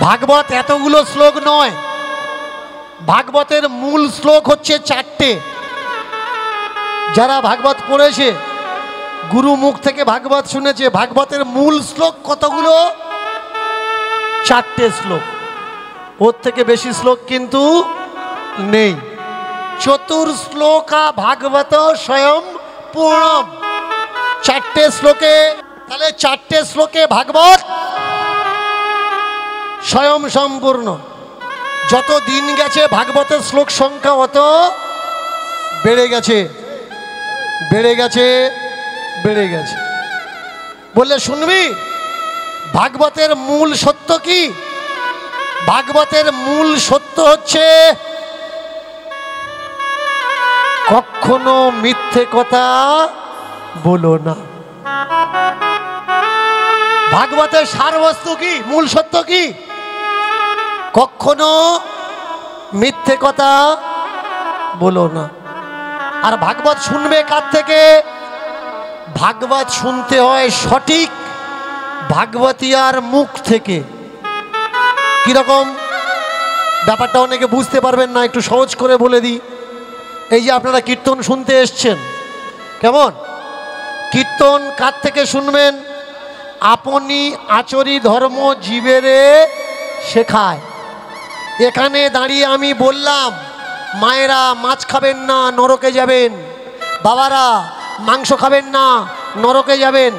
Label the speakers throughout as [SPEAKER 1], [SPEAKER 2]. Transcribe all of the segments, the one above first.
[SPEAKER 1] ভাগবত এতগুলো শ্লোক নয়, ভাগবতের মূল শ্লোক হচ্ছে 4টে। যারা ভাগবত পড়েছে, গুরু মুখ থেকে ভাগবত শুনেছে, ভাগবতের মূল শ্লোক কতগুলো? 4টে শ্লোক। ওর থেকে বেশি শ্লোক কিন্তু নেই। চতুর্শ্লোকা ভাগবত স্বয়ং পূর্ণম। 4টে শ্লোকে, তাহলে 4টে শ্লোকে ভাগবত স্বয়ং সম্পূর্ণ। যত দিন গেছে ভাগবতের শ্লোক সংখ্যা অত বেড়ে গেছে, বেড়ে গেছে, বেড়ে গেছে। বললে শুনবি ভাগবতের মূল সত্য কি? ভাগবতের মূল সত্য হচ্ছে কখনো মিথ্যে কথা বলো না। ভাগবতের সারবস্তু কি, মূল সত্য কি? কখনো মিথ্যে কথা বলো না। আর ভাগবত শুনবে কার থেকে? ভাগবত শুনতে হয় সঠিক ভাগবতীয়ার মুখ থেকে। কিরকম ব্যাপারটা অনেকে বুঝতে পারবেন না, একটু সহজ করে বলে দিই। এই যে আপনারা কীর্তন শুনতে এসছেন, কেমন কীর্তন কার থেকে শুনবেন? আপনি আচরি ধর্ম জীবেরে শেখায়। এখানে দাঁড়িয়ে আমি বললাম মায়েরা মাছ খাবেন না, নরকে যাবেন, বাবারা মাংস খাবেন না, নরকে যাবেন,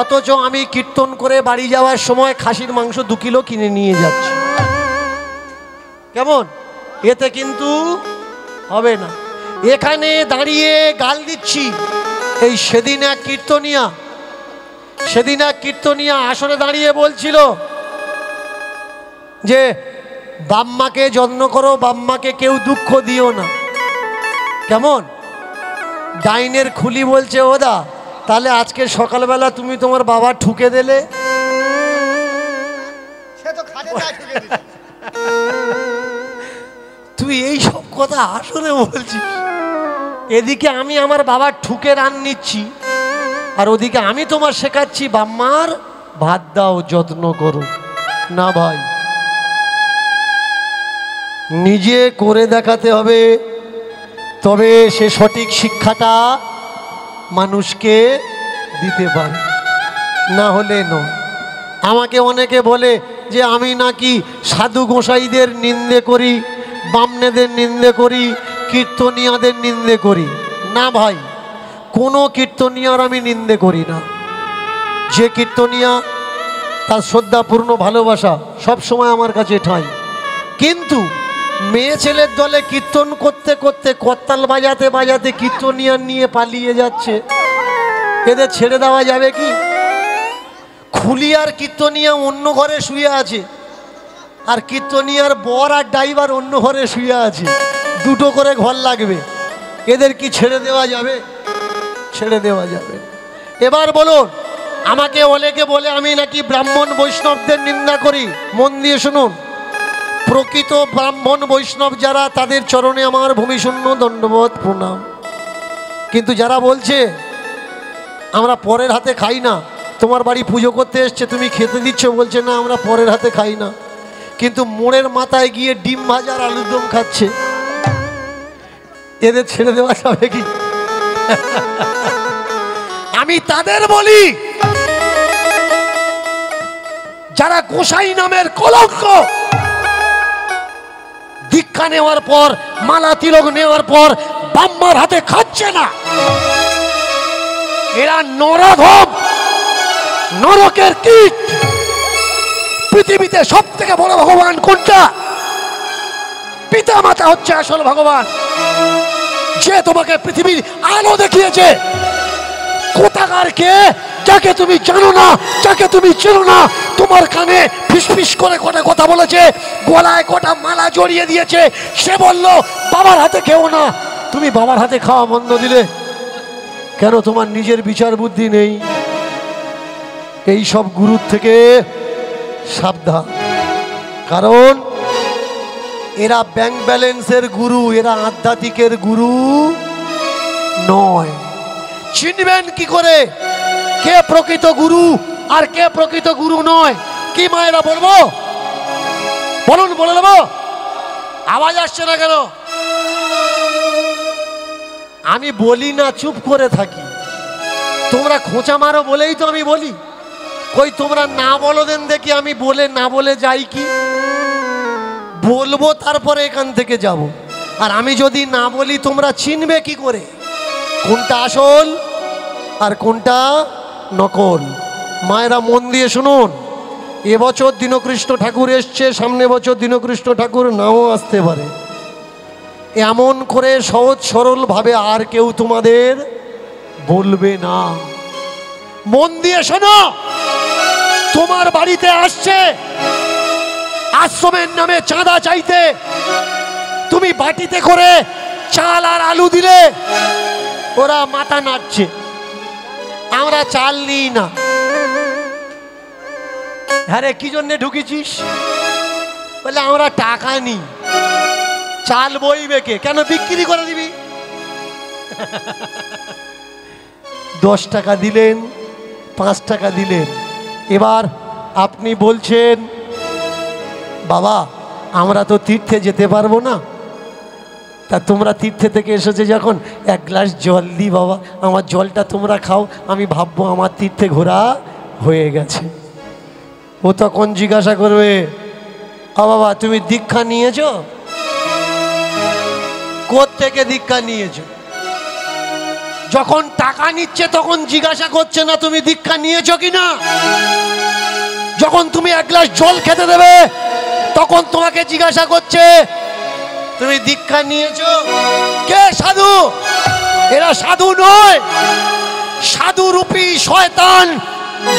[SPEAKER 1] অথচ আমি কীর্তন করে বাড়ি যাওয়ার সময় খাসির মাংস 2 কিলো কিনে নিয়ে যাচ্ছি। কেমন? এতে কিন্তু হবে না। এখানে দাঁড়িয়ে গাল দিচ্ছি। এই সেদিন এক কীর্তনিয়া আসরে দাঁড়িয়ে বলছিল যে বাম্মাকে যত্ন করো, বাম্মাকে কেউ দুঃখ দিও না। কেমন? ডাইনের খুলি বলছে, ওদা তাহলে আজকে সকালবেলা তুমি তোমার বাবা ঠুকে দিলে। তুই এই সব কথা আসলে বলছিস। এদিকে আমি আমার বাবার ঠুকে রান নিচ্ছি, আর ওদিকে আমি তোমার শেখাচ্ছি বাম্মার ভাত দাও, যত্ন করো। না ভাই, নিজে করে দেখাতে হবে, তবে সে সঠিক শিক্ষাটা মানুষকে দিতে পারে, না হলে নয়। আমাকে অনেকে বলে যে আমি নাকি সাধু গোসাইদের নিন্দে করি, বামনেদের নিন্দে করি, কীর্তনিয়াদের নিন্দে করি। না ভাই, কোনো কীর্তনিয়ার আমি নিন্দে করি না। যে কীর্তনিয়া তার শ্রদ্ধাপূর্ণ ভালোবাসা সব সময় আমার কাছে ঠাঁই। কিন্তু মেয়ে ছেলের দলে কীর্তন করতে করতে করতাল বাজাতে বাজাতে কীর্তনিয়ার নিয়ে পালিয়ে যাচ্ছে, এদের ছেড়ে দেওয়া যাবে কি? খুলিয়ার কীর্তনিয়া অন্য ঘরে শুয়ে আছে, আর কীর্তনিয়ার বর আর ড্রাইভার অন্য ঘরে শুয়ে আছে, 2টো করে ঘর লাগবে। এদের কি ছেড়ে দেওয়া যাবে? ছেড়ে দেওয়া যাবে। এবার বলুন, আমাকে অনেকে বলে আমি নাকি ব্রাহ্মণ বৈষ্ণবদের নিন্দা করি। মন দিয়ে শুনুন, প্রকৃত ব্রাহ্মণ বৈষ্ণব যারা, তাদের চরণে আমার ভূমিশূন্য দণ্ডবত প্রণাম। কিন্তু যারা বলছে আমরা পরের হাতে খাই না, তোমার বাড়ি পুজো করতে এসছে, তুমি খেতে দিচ্ছ, বলছে না আমরা পরের হাতে খাই না, কিন্তু মোড়ের মাথায় গিয়ে ডিম ভাজার আলুর দম খাচ্ছে, এদের ছেড়ে দেওয়া যাবে কি? আমি তাদের বলি যারা গোসাই নামের কলঙ্ক, দীক্ষা নেওয়ার পর, মালা তিলক নেওয়ার পর বাম্মার হাতে খাচ্ছে না, এরা নরধম, নরকের কীট। পৃথিবীতে সব থেকে বড় ভগবান কোনটা? পিতা মাতা হচ্ছে আসল ভগবান, যে তোমাকে পৃথিবীর আলো দেখিয়েছে। কোথাকার কে? যাকে তুমি জানো না, যাকে তুমি চেনো না, তোমার কানে ফিসফিস করে কটা কথা বলেছে, গলায় কটা মালা জড়িয়ে দিয়েছে, সে বলল বাবার হাতে খেও না। তুমি বাবার হাতে খাওয়া বন্ধ দিলে কেন? তোমার নিজের বিচার বুদ্ধি নেই। এই সব গুরুর থেকে সাবধান, কারণ এরা ব্যাংক ব্যালেন্সের গুরু, এরা আধ্যাত্মিকের গুরু নয়। চিনবেন কি করে কে প্রকৃত গুরু আর কে প্রকৃত গুরু নয়? কি মায়েরা বলবো? বলুন, বলে দেবো? আওয়াজ আসছে না কেন? আমি বলি না, চুপ করে থাকি। তোমরা খোঁচা মারো বলেই তো আমি বলি। কই তোমরা না বলো দেন দেখি, আমি বলে না বলে যাই কি? বলবো তারপরে এখান থেকে যাব। আর আমি যদি না বলি তোমরা চিনবে কি করে কোনটা আসল আর কোনটা নকল? মায়েরা মন দিয়ে শুনুন, এবছর দীনকৃষ্ণ ঠাকুর এসছে, সামনে বছর দীনকৃষ্ণ ঠাকুর নাও আসতে পারে। এমন করে সহজ সরলভাবে আর কেউ তোমাদের বলবে না। মন দিয়ে শোনো, তোমার বাড়িতে আসছে আশ্রমের নামে চাঁদা চাইতে, তুমি বাটিতে করে চাল আর আলু দিলে ওরা মাথা নাড়ছে, আমরা চাল নিই না। আরে কি জন্যে ঢুকেছিস? বলে আমরা টাকা নিই। চাল বইবে কে? কেন বিক্রি করে দিবি? 10 টাকা দিলেন, 5 টাকা দিলেন। এবার আপনি বলছেন বাবা আমরা তো তীর্থে যেতে পারবো না, তা তোমরা তীর্থে থেকে এসেছে যখন 1 গ্লাস জল দিই বাবা, আমার জলটা তোমরা খাও, আমি ভাববো আমার তীর্থে ঘোরা হয়ে গেছে। ও তখন জিজ্ঞাসা করবে, বাবা তুমি দীক্ষা নিয়েছো? কোত্থেকে দীক্ষা নিয়েছো? যখন টাকা নিচ্ছে তখন জিজ্ঞাসা করছে না তুমি দীক্ষা নিয়েছো কিনা। যখন তুমি 1 গ্লাস জল খেতে দেবে তখন তোমাকে জিজ্ঞাসা করছে তুমি দীক্ষা নিয়েছো? কে সাধু? এরা সাধু নয়, সাধু রূপী শয়তান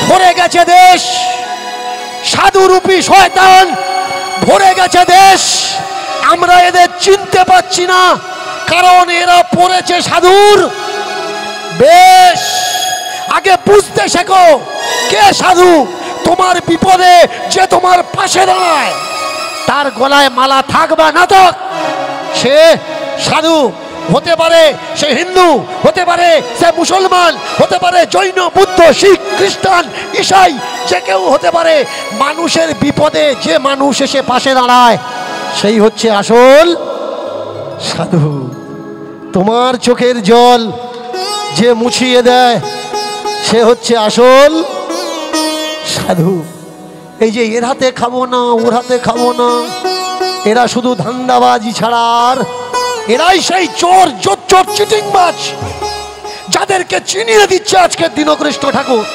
[SPEAKER 1] ভরে গেছে দেশ। সাধু রূপী শয়তান ভরে গেছে দেশ। আমরা এদের চিনতে পারছি না, কারণ এরা পড়েছে সাধুর বেশ। আগে বুঝতে শেখো কে সাধু। তোমার বিপদে যে তোমার পাশে দাঁড়ায় তার গলায় মালা থাকবে না থাক, সে সাধু হতে পারে, সে হিন্দু হতে পারে, সে মুসলমান হতে পারে, জৈন বুদ্ধ শিখ খ্রিস্টান ঈসাই যে কেউ হতে পারে। মানুষের বিপদে যে মানুষ এসে পাশে দাঁড়ায় সেই হচ্ছে আসল সাধু। তোমার চোখের জল যে মুছিয়ে দেয় সে হচ্ছে আসল সাধু। এই যে এর হাতে খাবো না ওর হাতে খাবো না, এরা শুধু ধান্দাবাজি ছাড়া আর এরাই সেই চোর জোচ্চোর চিটিংবাজ যাদেরকে চিনিয়ে দিচ্ছে আজকে দীনকৃষ্ণ ঠাকুর।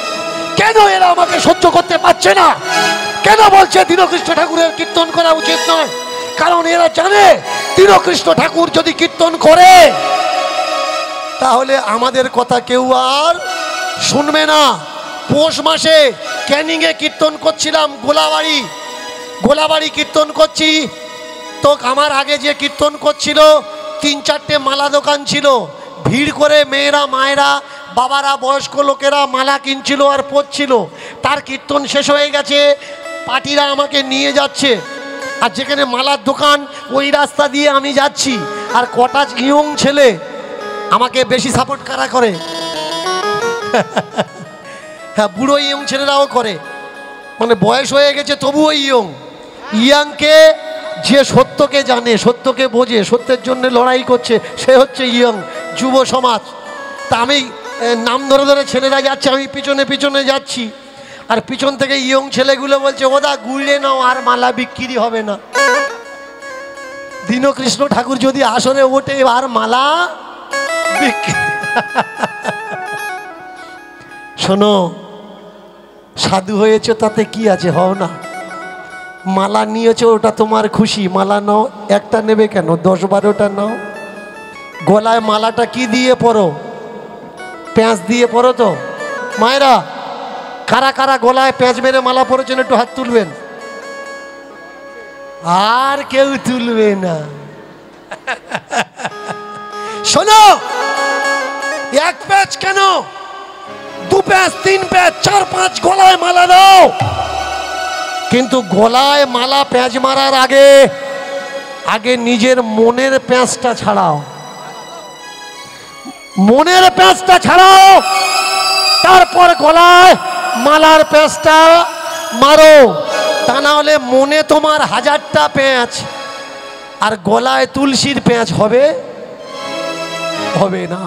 [SPEAKER 1] কেন এরা আমাকে সহ্য করতে পারছে না? কেন বলছে দীনকৃষ্ণ ঠাকুরের কীর্তন করা উচিত নয়? কারণ এরা জানে দীনকৃষ্ণ ঠাকুর যদি কীর্তন করে তাহলে আমাদের কথা কেউ আর শুনবে না। পৌষ মাসে ক্যানিংয়ে কীর্তন করছিলাম, গোলাবাড়ি কীর্তন করছি তো আমার আগে যে কীর্তন করছিল 3-4টে মালা দোকান ছিল, ভিড় করে মেয়েরা মায়েরা বাবারা বয়স্ক লোকেরা মালা কিনছিল আর পরছিল। তার কীর্তন শেষ হয়ে গেছে, পার্টিরা আমাকে নিয়ে যাচ্ছে, আর যেখানে মালার দোকান ওই রাস্তা দিয়ে আমি যাচ্ছি, আর কটা ইয়ং ছেলে আমাকে বেশি সাপোর্ট কারা করে? হ্যাঁ, বুড়ো ইয়ং ছেলেরাও করে, মানে বয়স হয়ে গেছে তবুও ইয়াংকে যে সত্যকে জানে, সত্যকে বোঝে, সত্যের জন্য লড়াই করছে, সে হচ্ছে ইয়ং যুব সমাজ। তা আমি নাম ধরে ধরে ছেলেরা যাচ্ছে, আমি পিছনে পিছনে যাচ্ছি, আর পিছন থেকে ইয়ং ছেলেগুলো বলছে ওদা গুড়লে নাও আর মালা বিক্রি হবে না। দীনকৃষ্ণ ঠাকুর যদি আসরে ওঠে আর মালা বিক্রি। শোনো, সাধু হয়েছে তাতে কি আছে, হও না। মালা নিয়েছো ওটা তোমার খুশি, মালা নাও, একটা নেবে কেন? 10-12টা নাও। গলায় মালাটা কি দিয়ে পরো? প্যাঁচ দিয়ে পরো তো। মায়েরা কারা কারা গলায় প্যাঁচ মেরে মালা পরেছেন একটু হাত তুলবেন। আর কেউ তুলবে না। শোনো, 1 প্যাঁচ কেন, 2 প্যাঁচ, 3 প্যাঁচ, 4-5 গলায় মালা দাও, কিন্তু গলায় মালা প্যাঁচ মারার আগে নিজের মনের প্যাঁচটা ছাড়াও। মনের প্যাঁচটা ছাড়াও, তারপর গলায় মালার প্যাঁচটা মারো। তা না হলে মনে তোমার হাজারটা পেঁচ আর গলায় তুলসীর পেঁচ হবে হবে না।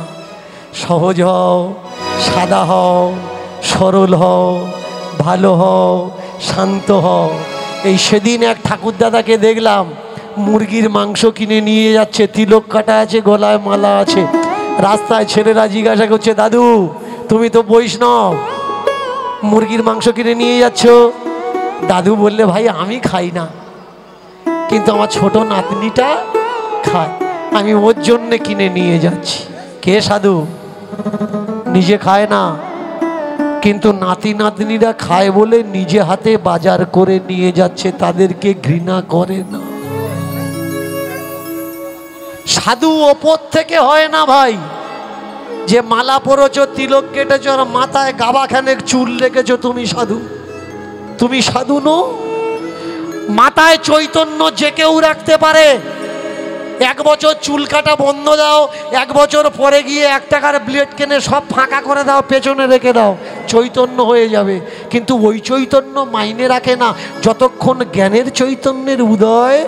[SPEAKER 1] সহজ হও, সাদা হও, সরল হও, ভালো হও, শান্ত হও। এই সেদিন এক ঠাকুরদাদাকে দেখলাম মুরগির মাংস কিনে নিয়ে যাচ্ছে, তিলক কাটা আছে, গলায় মালা আছে। রাস্তায় ছেলেরা জিজ্ঞাসা করছে, দাদু তুমি তো বৈষ্ণব, মুরগির মাংস কিনে নিয়ে যাচ্ছ? দাদু বললে, ভাই আমি খাই না, কিন্তু আমার ছোট নাতনিটা খায়, আমি ওর জন্যে কিনে নিয়ে যাচ্ছি। কে সাধু? নিজে খায় না, কিন্তু নাতি নাতনিরা খায় বলে নিজে হাতে বাজার করে নিয়ে যাচ্ছে, তাদেরকে ঘৃণা করে না। সাধু ওপর থেকে হয় না ভাই, যে মালা পরেছ, তিলক কেটেছ, আর মাথায় গাবাখানেক চুল রেখেছ, তুমি সাধু? তুমি সাধু নো। মাথায় চৈতন্য যে কেউ রাখতে পারে। 1 বছর চুল কাটা বন্ধ দাও, 1 বছর পরে গিয়ে 1 টাকার ব্লেড কিনে সব ফাঁকা করে দাও, পেছনে রেখে দাও, চৈতন্য হয়ে যাবে। কিন্তু ওই চৈতন্য মাইনে রাখে না যতক্ষণ জ্ঞানের চৈতন্যের উদয়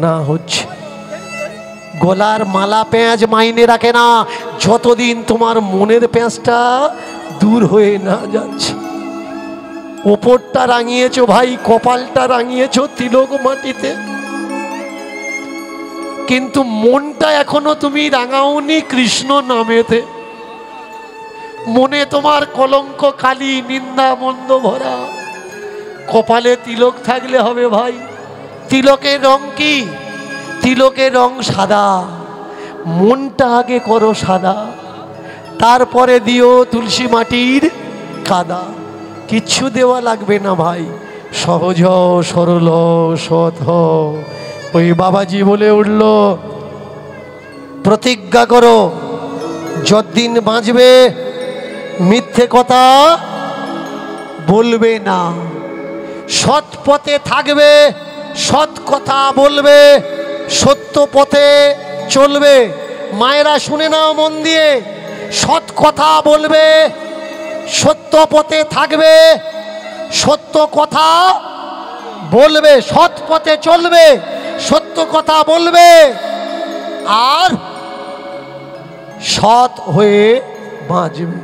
[SPEAKER 1] না হচ্ছে। গলার মালা পেঁয়াজ মাইনে রাখে না যতদিন তোমার মনের পেঁয়াজটা দূর হয়ে না যাচ্ছে। ওপরটা রাঙিয়েছো ভাই, কপালটা রাঙিয়েছো তিলক মাটিতে, কিন্তু মনটা এখনো তুমি রাঙাওনি কৃষ্ণ নামেতে। মনে তোমার কলঙ্ক, কালি, নিন্দা, মন্দ ভরা। কপালে তিলক থাকলে হবে ভাই। তিলকের রং কি? তিলকের রং সাদা। মনটা আগে করো সাদা, তারপরে দিও তুলসী মাটির কাদা। কিচ্ছু দেওয়া লাগবে না ভাই। সহজ হও, সরল হও, সৎ হও। ওই বাবাজি বলে উঠল, প্রতিজ্ঞা করো যতদিন বাঁচবে মিথ্যে কথা বলবে না, সৎ পথে থাকবে, সৎ কথা বলবে, সত্য পথে চলবে। মায়েরা শুনে নাও মন দিয়ে, সৎ কথা বলবে, সত্য পথে থাকবে, সত্য কথা বলবে, সৎ পথে চলবে, সত্য কথা বলবে, আর সৎ হয়ে বাঁচবে।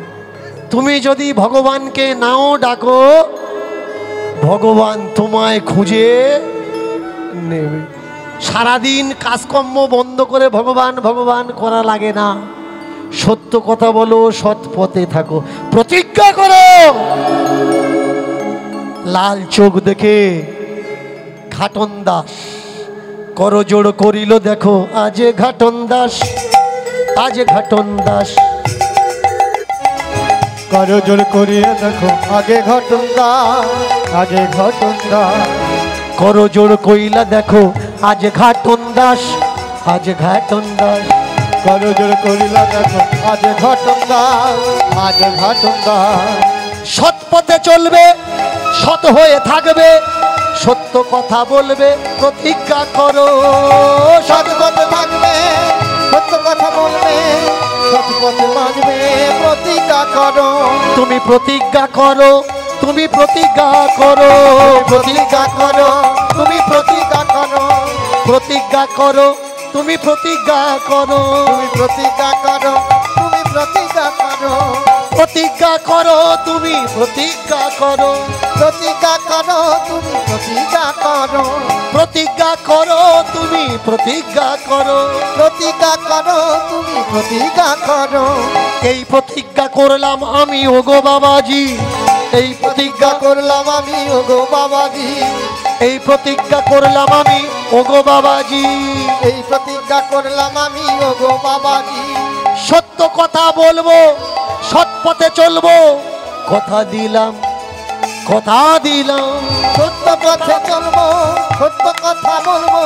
[SPEAKER 1] তুমি যদি ভগবানকে নাও ডাকো, ভগবান তোমায় খুঁজে নেবে। সারাদিন কাজকর্ম বন্ধ করে ভগবান ভগবান করা লাগে না। সত্য কথা বলো, সৎ পথে থাকো, প্রতিজ্ঞা করো। লাল চোখ দেখে ঘাটন দাস করজোড় করিল, দেখো আজ ঘাটন দাস, আজ ঘাটন দাস
[SPEAKER 2] করজোড় করিয়া দেখো আগে ঘটন দাস, আগে ঘটন দাস।
[SPEAKER 1] করজোড় কইলা দেখো আজ ঘাটন দাস, আজ ঘাটন দাস।
[SPEAKER 2] করজোড় করিলা দেখো আজ ঘটন দাস, আজ ঘটন দাস।
[SPEAKER 1] সৎ পথে চলবে, সৎ হয়ে থাকবে, সত্য কথা বলবে, প্রতিজ্ঞা করো।
[SPEAKER 2] সৎ পথে থাকবে, সত্য কথা বলবে, সৎ পথে বাঁচবে, প্রতিজ্ঞা করো।
[SPEAKER 1] তুমি প্রতিজ্ঞা করো, তুমি প্রতিজ্ঞা করো,
[SPEAKER 2] প্রতিজ্ঞা করো, তুমি প্রতিজ্ঞা করো,
[SPEAKER 1] প্রতিজ্ঞা করো, তুমি প্রতিজ্ঞা করো,
[SPEAKER 2] তুমি প্রতিজ্ঞা করো, তুমি প্রতিজ্ঞা করো,
[SPEAKER 1] প্রতিজ্ঞা করো, তুমি প্রতিজ্ঞা করো,
[SPEAKER 2] প্রতিজ্ঞা করো, তুমি প্রতিজ্ঞা করো,
[SPEAKER 1] প্রতিজ্ঞা করো, তুমি প্রতিজ্ঞা করো,
[SPEAKER 2] প্রতিজ্ঞা করো, তুমি প্রতিজ্ঞা করো।
[SPEAKER 1] এই প্রতিজ্ঞা করলাম আমি ওগো বাবাজি, এই
[SPEAKER 2] প্রতিজ্ঞা করলাম আমি ওগো বাবাজি,
[SPEAKER 1] এই প্রতিজ্ঞা করলাম আমি ওগো বাবাজি,
[SPEAKER 2] এই প্রতিজ্ঞা করলাম আমি ওগো বাবাজি।
[SPEAKER 1] সত্য কথা বলবো, সৎ পথে চলবো, কথা দিলাম, কথা দিলাম,
[SPEAKER 2] সত্য পথে চলবো, সত্য কথা বলবো,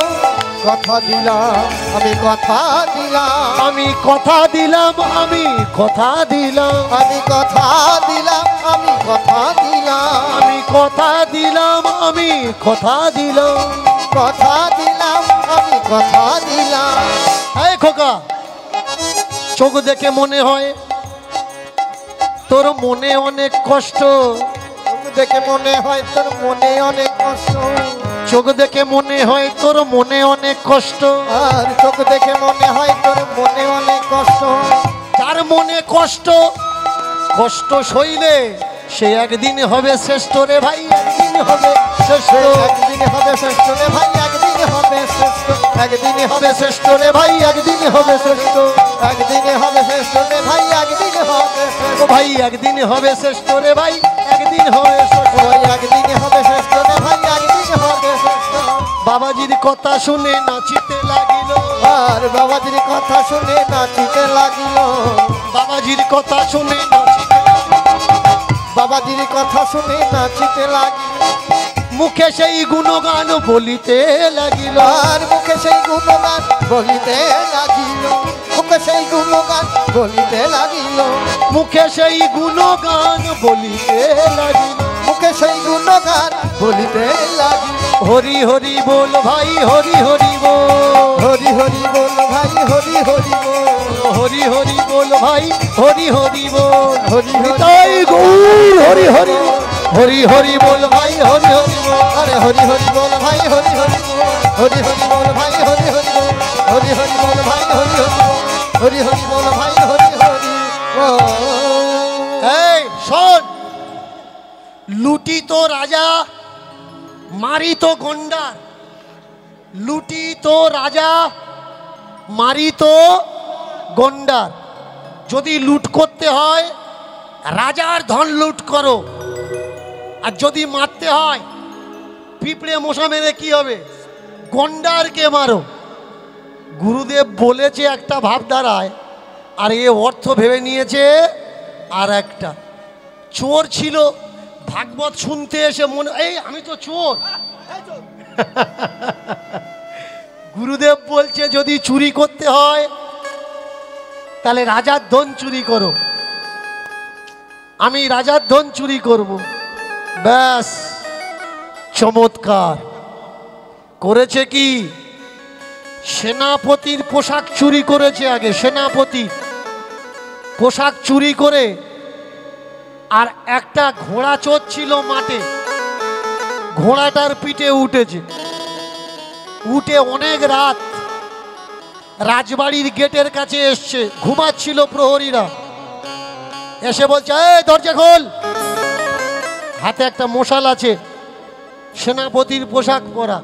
[SPEAKER 2] কথা দিলাম, আমি কথা দিলাম,
[SPEAKER 1] আমি কথা দিলাম, আমি কথা দিলাম,
[SPEAKER 2] আমি কথা দিলাম, আমি কথা দিলাম,
[SPEAKER 1] আমি কথা দিলাম, আমি কথা দিলাম,
[SPEAKER 2] কথা দিলাম, আমি কথা দিলাম।
[SPEAKER 1] এই খোকা, চোখ দেখে মনে হয় তোর মনে অনেক কষ্ট।
[SPEAKER 2] দেখে মনে হয় তোর মনে অনেক কষ্ট,
[SPEAKER 1] চোখ দেখে মনে হয় তোর মনে অনেক কষ্ট।
[SPEAKER 2] আর চোখ দেখে মনে হয় তোর মনে অনেক কষ্ট।
[SPEAKER 1] যার মনে কষ্ট, কষ্ট সইলে সে একদিন হবে শ্রেষ্ঠ রে ভাই, একদিন হবে শ্রেষ্ঠ,
[SPEAKER 2] একদিন হবে শ্রেষ্ঠ রে ভাই, একদিন হবে শ্রেষ্ঠ,
[SPEAKER 1] একদিন হবে শ্রেষ্ঠ রে ভাই, একদিন হবে শ্রেষ্ঠ,
[SPEAKER 2] একদিন হবে শ্রেষ্ঠ রে ভাই, একদিন হবে শ্রেষ্ঠ।
[SPEAKER 1] ও ভাই একদিন হবে শ্রেষ্ঠ রে ভাই, একদিন হবে শ্রেষ্ঠ,
[SPEAKER 2] ওই একদিন হবে শ্রেষ্ঠ রে ভাই, একদিন হবে শ্রেষ্ঠ।
[SPEAKER 1] বাবাজির কথা শুনে নাচিতে লাগিল,
[SPEAKER 2] আর বাবাজির কথা শুনে নাচিতে লাগিল,
[SPEAKER 1] বাবাজির কথা শুনে নাচিতে
[SPEAKER 2] বাবাজির কথা শুনে নাচিতে লাগিল।
[SPEAKER 1] মুখে সেই গুণগান বলিতে লাগিল,
[SPEAKER 2] আর মুখে সেই গুণগান বলিতে লাগিল, মুখে সেই গুণগান বলিতে লাগিল,
[SPEAKER 1] মুখে সেই গুণগান বলিতে লাগিল,
[SPEAKER 2] মুখে সেই গুণগান বলিতে লাগিল।
[SPEAKER 1] হরি হরি বল ভাই, হরি হরি বল,
[SPEAKER 2] হরি হরি বল ভাই, হরি হরি বল,
[SPEAKER 1] হরি হরি বল ভাই, হরি হরি বল,
[SPEAKER 2] হরি হরি
[SPEAKER 1] নিতাই গৌর হরি হরি বল, হরি হরি বল ভাই, হরি হরি বল,
[SPEAKER 2] আরে হরি হরি বল ভাই, হরি হরি বল, হরি হরি বল ভাই, হরি হরি বল, হরি হরি বল ভাই, হরি হরি বল, হরি হরি বল ভাই, হরি হরি বল।
[SPEAKER 1] এই শোন, লুটিত রাজা মারিত গন্ডার, লুটিত রাজা মারিত গন্ডার। যদি লুট করতে হয় রাজার ধন লুট করো, আর যদি মারতে হয় পিঁপড়ে মশা মেরে কি হবে, গন্ডারকে মারো। গুরুদেব বলেছে একটা ভাবধারায়, আর এ অর্থ ভেবে নিয়েছে আর একটা। চোর ছিল, ভাগবত শুনতে এসে মনে এই আমি তো চোর। গুরুদেব বলছে যদি চুরি করতে হয় তাহলে রাজার ধন চুরি করো, আমি রাজার ধন চুরি করব। ব্যাস, চমৎকার করেছে কি, সেনাপতির পোশাক চুরি করেছে। আগে সেনাপতি পোশাক চুরি করে, আর একটা ঘোড়া চোর ছিল মাঠে, ঘোড়াটার পিঠে উঠেছে, উঠে অনেক রাত রাজবাড়ির গেটের কাছে এসছে, ঘুমাচ্ছিল প্রহরীরা, এসে বলছে এই দরজা খোল। হাতে একটা মশাল আছে, সেনাপতির পোশাক পরা,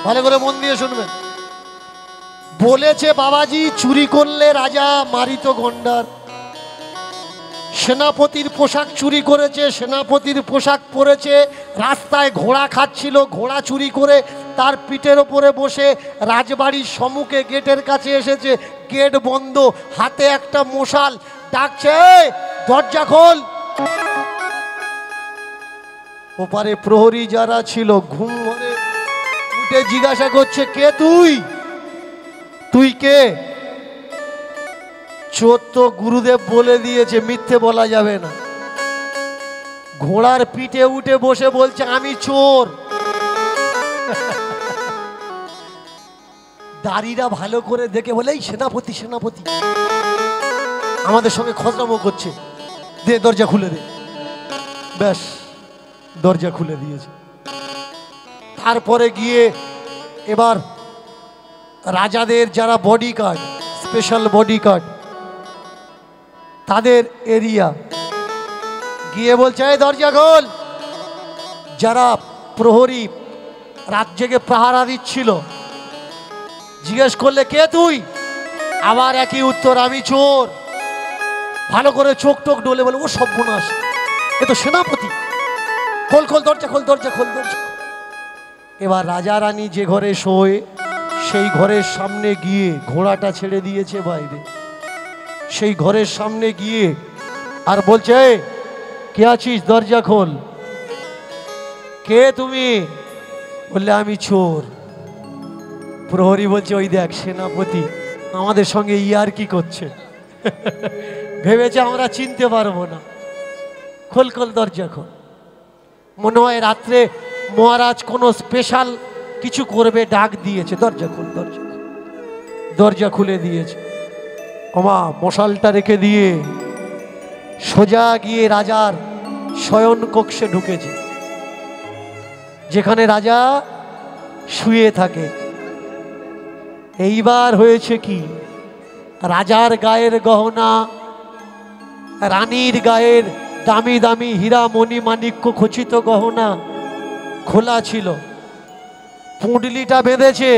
[SPEAKER 1] ভালো করে মন দিয়ে শুনবেন। বলেছে বাবাজি চুরি করলে রাজা মারিত গন্ডার। সেনাপতির পোশাক চুরি করেছে, সেনাপতির পোশাক পরেছে, রাস্তায় ঘোড়া খাচ্ছিল, ঘোড়া চুরি করে তার পিঠের ওপরে বসে রাজবাড়ির সম্মুখে গেটের কাছে এসেছে, গেট বন্ধ, হাতে একটা মশাল, ডাকছে এই দরজা খোল। ওপারে প্রহরী যারা ছিল ঘুম ঘরে উঠে জিজ্ঞাসা করছে কে তুই, তুই কে? চোর তো গুরুদেব বলে দিয়েছে মিথ্যে বলা যাবে না। ঘোড়ার পিঠে উঠে বসে বলছে আমি চোর। দাড়িরা ভালো করে দেখে বলে এই সেনাপতি, সেনাপতি আমাদের সঙ্গে খজরামো করছে, দে দরজা খুলে দে। ব্যাস, দরজা খুলে দিয়েছে। তারপরে গিয়ে এবার রাজাদের যারা বডিগার্ড, স্পেশাল বডিগার্ড, তাদের এরিয়া গিয়ে বলছে এই দরজা খোল। যারা প্রহরী রাত জেগে পাহারা দিচ্ছিল জিজ্ঞেস করলে কে তুই, আবার একই উত্তর আমি চোর। ভালো করে চোখ টোক ডলে বলে ও সর্বনাশ, এ তো সেনাপতি, খোল খোল দরজা খোল, দরজা খোল, দরজা। এবার রাজা রানী যে ঘরে শোয় সেই ঘরের সামনে গিয়ে ঘোড়াটা ছেড়ে দিয়েছে বাইরে, সেই ঘরের সামনে গিয়ে আর বলছে কে আছিস, দরজা খোল। কে তুমি? বললে আমি চোর। প্রহরী বলছে ওই দেখ সেনাপতি আমাদের সঙ্গে ইয়ার কি করছে, ভেবেছে আমরা চিনতে পারবো না, খোল খোল দরজা খোল। মনে হয় রাত্রে মহারাজ কোনো স্পেশাল কিছু করবে, ডাক দিয়েছে, দরজা খোল, দরজা খোল। দরজা খুলে দিয়েছে। ওমা মশালটা রেখে দিয়ে সোজা গিয়ে রাজার শয়ন কক্ষে ঢুকেছে। যেখানে রাজা শুয়ে থাকে। এইবার হয়েছে কি, রাজার গায়ের গহনা, রানীর গায়ের দামি দামি হীরা মণি মাণিক্য খচিত গহনা খোলা ছিল। পুঁটলিটা বেঁধেছে,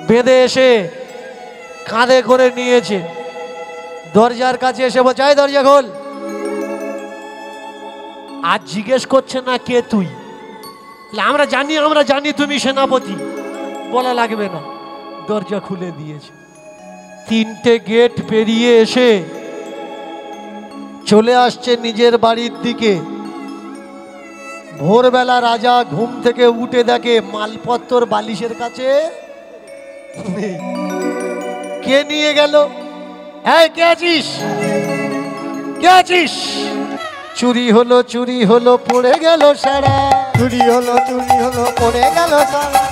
[SPEAKER 1] বেঁধে এসে কাঁধে করে নিয়েছে। দরজার কাছে এসে বলছে, এই দরজা খোল। আর জিজ্ঞেস করছে না কে তুই, আমরা জানি তুমি সেনাপতি, বলা লাগবে না। দরজা খুলে দিয়েছে। 3টে গেট পেরিয়ে এসে চলে আসছে নিজের বাড়ির দিকে। ভোরবেলা রাজা ঘুম থেকে উঠে দেখে মালপত্তর বালিশের কাছে নেই। কে নিয়ে গেল? এই কে আছিস, কে আছিস? চুরি হলো পড়ে গেল সারা,
[SPEAKER 2] চুরি হলো পড়ে গেল সারা,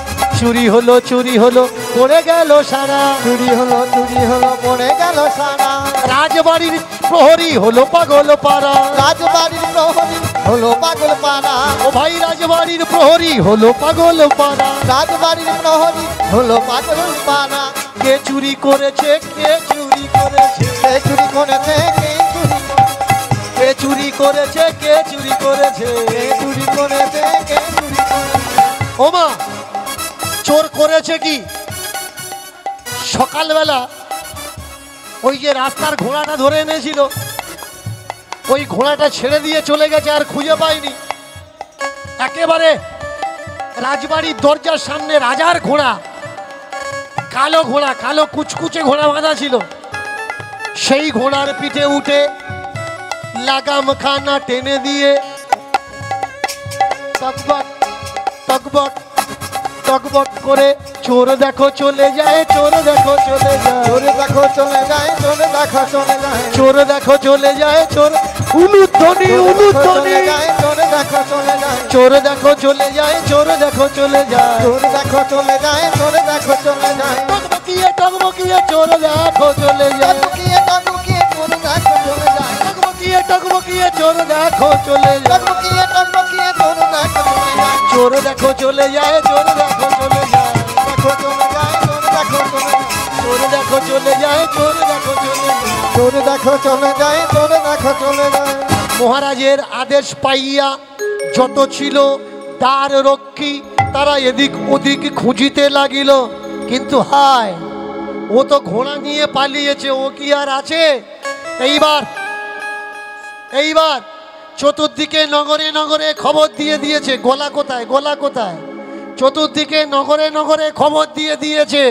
[SPEAKER 1] চুরি হলো পড়ে গেল সারা,
[SPEAKER 2] চুরি হলো পড়ে গেল সারা।
[SPEAKER 1] রাজবাড়ির প্রহরী হলো পাগল পাড়া,
[SPEAKER 2] রাজবাড়ির প্রহরী হলো পাগল পাড়া,
[SPEAKER 1] ও ভাই রাজবাড়ির প্রহরী হলো পাগল পাড়া।
[SPEAKER 2] রাজবাড়ির প্রহরী হলো পাগল পাড়া।
[SPEAKER 1] কে চুরি করেছে, কে চুরি করেছে,
[SPEAKER 2] কে চুরি করেছে,
[SPEAKER 1] কে চুরি করেছে, কে চুরি করেছে,
[SPEAKER 2] কে চুরি করেছে, কে চুরি করেছে।
[SPEAKER 1] ওমা চোর করেছে কি? সকালবেলা ওই যে রাস্তার ঘোড়াটা ধরে এনেছিল, ওই ঘোড়াটা ছেড়ে দিয়ে চলে গেছে, আর খুঁজে পায়নি। একেবারে রাজবাড়ির দরজার সামনে রাজার ঘোড়া, কালো ঘোড়া, কালো কুচকুচে ঘোড়া বাঁধা ছিল। সেই ঘোড়ার পিঠে উঠে লাগাম খানা টেনে দিয়ে টকবক টকবক টকবক করে চোর দেখো চলে যায়, চোর দেখো চলে যায়,
[SPEAKER 2] চোর দেখো চলে যায়, চোর দেখো চলে যায়,
[SPEAKER 1] চোর দেখো চলে যায়, চোর উলুধ্বনি উলুধ্বনি,
[SPEAKER 2] চোর দেখো চলে যায়,
[SPEAKER 1] চোর দেখো চলে যায়, চোর দেখো চলে যায়,
[SPEAKER 2] চোর দেখো চলে যায়, চোর দেখো চলে যায়।
[SPEAKER 1] টকবকিয়ে টকবকিয়ে চোর দেখো চলে যায়,
[SPEAKER 2] টকবকিয়ে টকবকিয়ে চোর দেখো চলে যায়,
[SPEAKER 1] টকবকিয়ে টকবকিয়ে চোর দেখো চলে যায়,
[SPEAKER 2] টকবকিয়ে টকবকিয়ে চোর দেখো চলে যায়,
[SPEAKER 1] চোর দেখো চলে যায়, চোর দেখো চলে যায়,
[SPEAKER 2] দেখো চলে যায়, চোর দেখো চলে যায়,
[SPEAKER 1] চোর দেখো চলে যায়, চোর দেখো চলে যায়।
[SPEAKER 2] চোর দেখো চলে যায়, চোর দেখো চলে যায়।
[SPEAKER 1] মহারাজের আদেশ পাইয়া যত ছিল দ্বার রক্ষী, তারা এদিক ওদিক খুঁজিতে লাগিল। কিন্তু হায়, ও তো ঘোড়া নিয়ে পালিয়েছে, ও কি আর আছে? এইবার চতুর্দিকে নগরে নগরে খবর দিয়ে দিয়েছে, গোলা কোথায়, গোলা কোথায়। চতুর্দিকে নগরে নগরে খবর দিয়ে দিয়েছে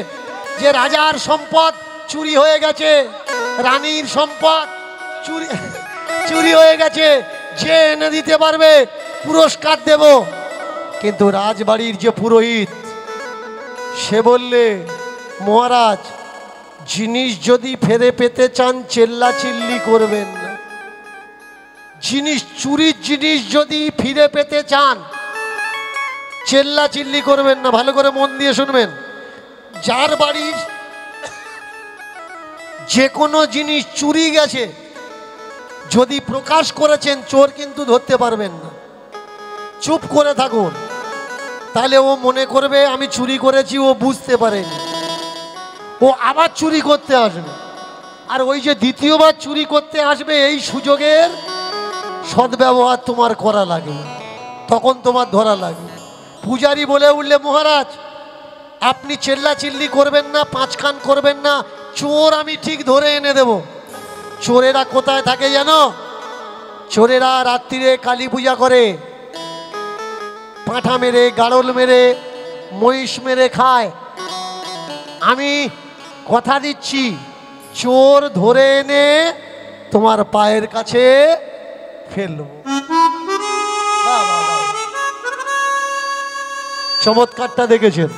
[SPEAKER 1] যে রাজার সম্পদ চুরি হয়ে গেছে, রানীর সম্পদ চুরি হয়ে গেছে, যে এনে দিতে পারবে পুরস্কার দেব। কিন্তু রাজবাড়ির যে পুরোহিত, সে বললে, মহারাজ জিনিস যদি ফেরে পেতে চান চেল্লাচিল্লি করবেন না, জিনিস চুরির জিনিস যদি ফিরে পেতে চান চেল্লাচিল্লি করবেন না। ভালো করে মন দিয়ে শুনবেন, যার বাড়ির যে কোনো জিনিস চুরি গেছে যদি প্রকাশ করেছেন, চোর কিন্তু ধরতে পারবেন না। চুপ করে থাকুন, তাহলে ও মনে করবে আমি চুরি করেছি, ও বুঝতে পারেনি, ও আবার চুরি করতে আসবে। আর ওই যে দ্বিতীয়বার চুরি করতে আসবে, এই সুযোগের সদ্ব্যবহার তোমার করা লাগে, তখন তোমার ধরা লাগে। পূজারি বলে উঠলে, মহারাজ আপনি চেল্লাচিল্লি করবেন না, পাঁচকান করবেন না, চোর আমি ঠিক ধরে এনে দেব। চোরেরা কোথায় থাকে জানো? চোরেরা রাত্রিরে কালী পূজা করে, পাঁঠা মেরে, গাড়ল মেরে, মহিষ মেরে খায়। আমি কথা দিচ্ছি, চোর ধরে এনে তোমার পায়ের কাছে ফেলব। চমৎকারটা দেখেছেন?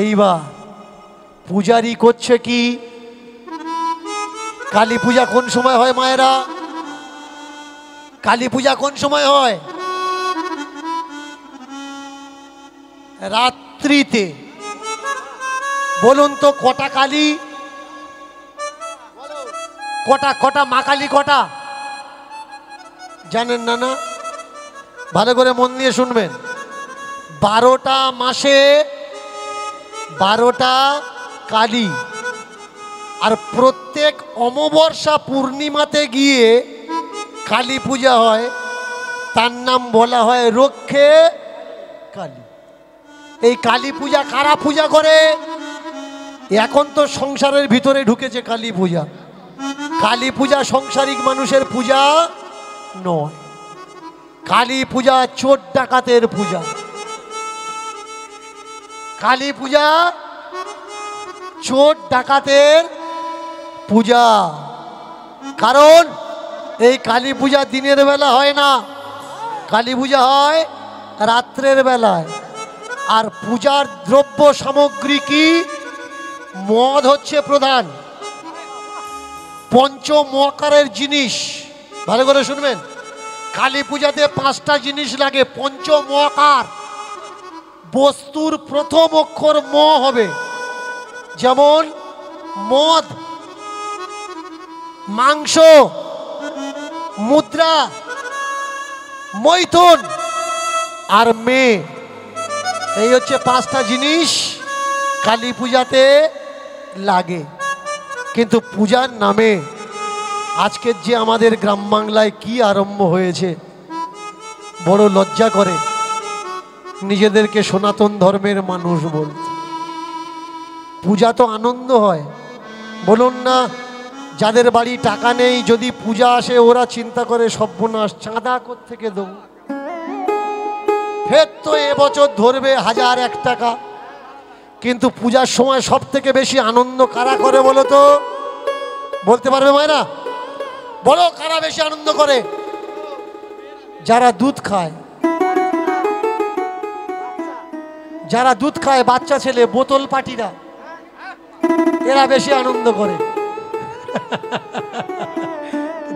[SPEAKER 1] এইবার পূজারি করছে কি? কালী পূজা কোন সময় হয় মায়েরা? কালী পূজা কোন সময় হয়? রাত্রিতে। বলুন তো কটা কালী? কটা কটা মা কালী কটা জানেন না? না, ভালো করে মন দিয়ে শুনবেন। 12টা মাসে 12টা কালী, আর প্রত্যেক অমাবস্যা পূর্ণিমাতে গিয়ে কালী পূজা হয়, তার নাম বলা হয় রক্ষে কালী। এই কালী পূজা কারা পূজা করে? এখন তো সংসারের ভিতরে ঢুকেছে কালী পূজা। কালী পূজা সংসারিক মানুষের পূজা নয়, কালী পূজা চোর ডাকাতের পূজা। কালী পূজা চোর ডাকাতের পূজা। কারণ এই কালী পূজা দিনের বেলা হয় না, কালী পূজা হয় রাত্রের বেলায়। আর পূজার দ্রব্য সামগ্রী কি? মদ হচ্ছে প্রধান, পঞ্চমকারের জিনিস। ভালো করে শুনবেন, কালী পূজাতে 5টা জিনিস লাগে। পঞ্চমকার, বস্তুর প্রথম অক্ষর ম হবে। যেমন মদ, মাংস, মুদ্রা, মৈথুন আর মেয়ে। এই হচ্ছে 5টা জিনিস কালী পূজাতে লাগে। কিন্তু পূজার নামে আজকের যে আমাদের গ্রাম বাংলায় কি আরম্ভ হয়েছে, বড় লজ্জা করে নিজেদেরকে সনাতন ধর্মের মানুষ বলতে। পূজা তো আনন্দ হয়, বলুন না? যাদের বাড়ি টাকা নেই, যদি পূজা আসে ওরা চিন্তা করে সর্বনাশ, চাঁদা কোত্থেকে দেবো, ফের তো এবছর ধরবে 1001 টাকা। কিন্তু পূজার সময় সব থেকে বেশি আনন্দ কারা করে বলো তো? বলতে পারবে মায়েরা? বলো কারা বেশি আনন্দ করে? যারা দুধ খায়, যারা দুধ খায়, বাচ্চা ছেলে, বোতল পাটিরা, এরা বেশি আনন্দ করে।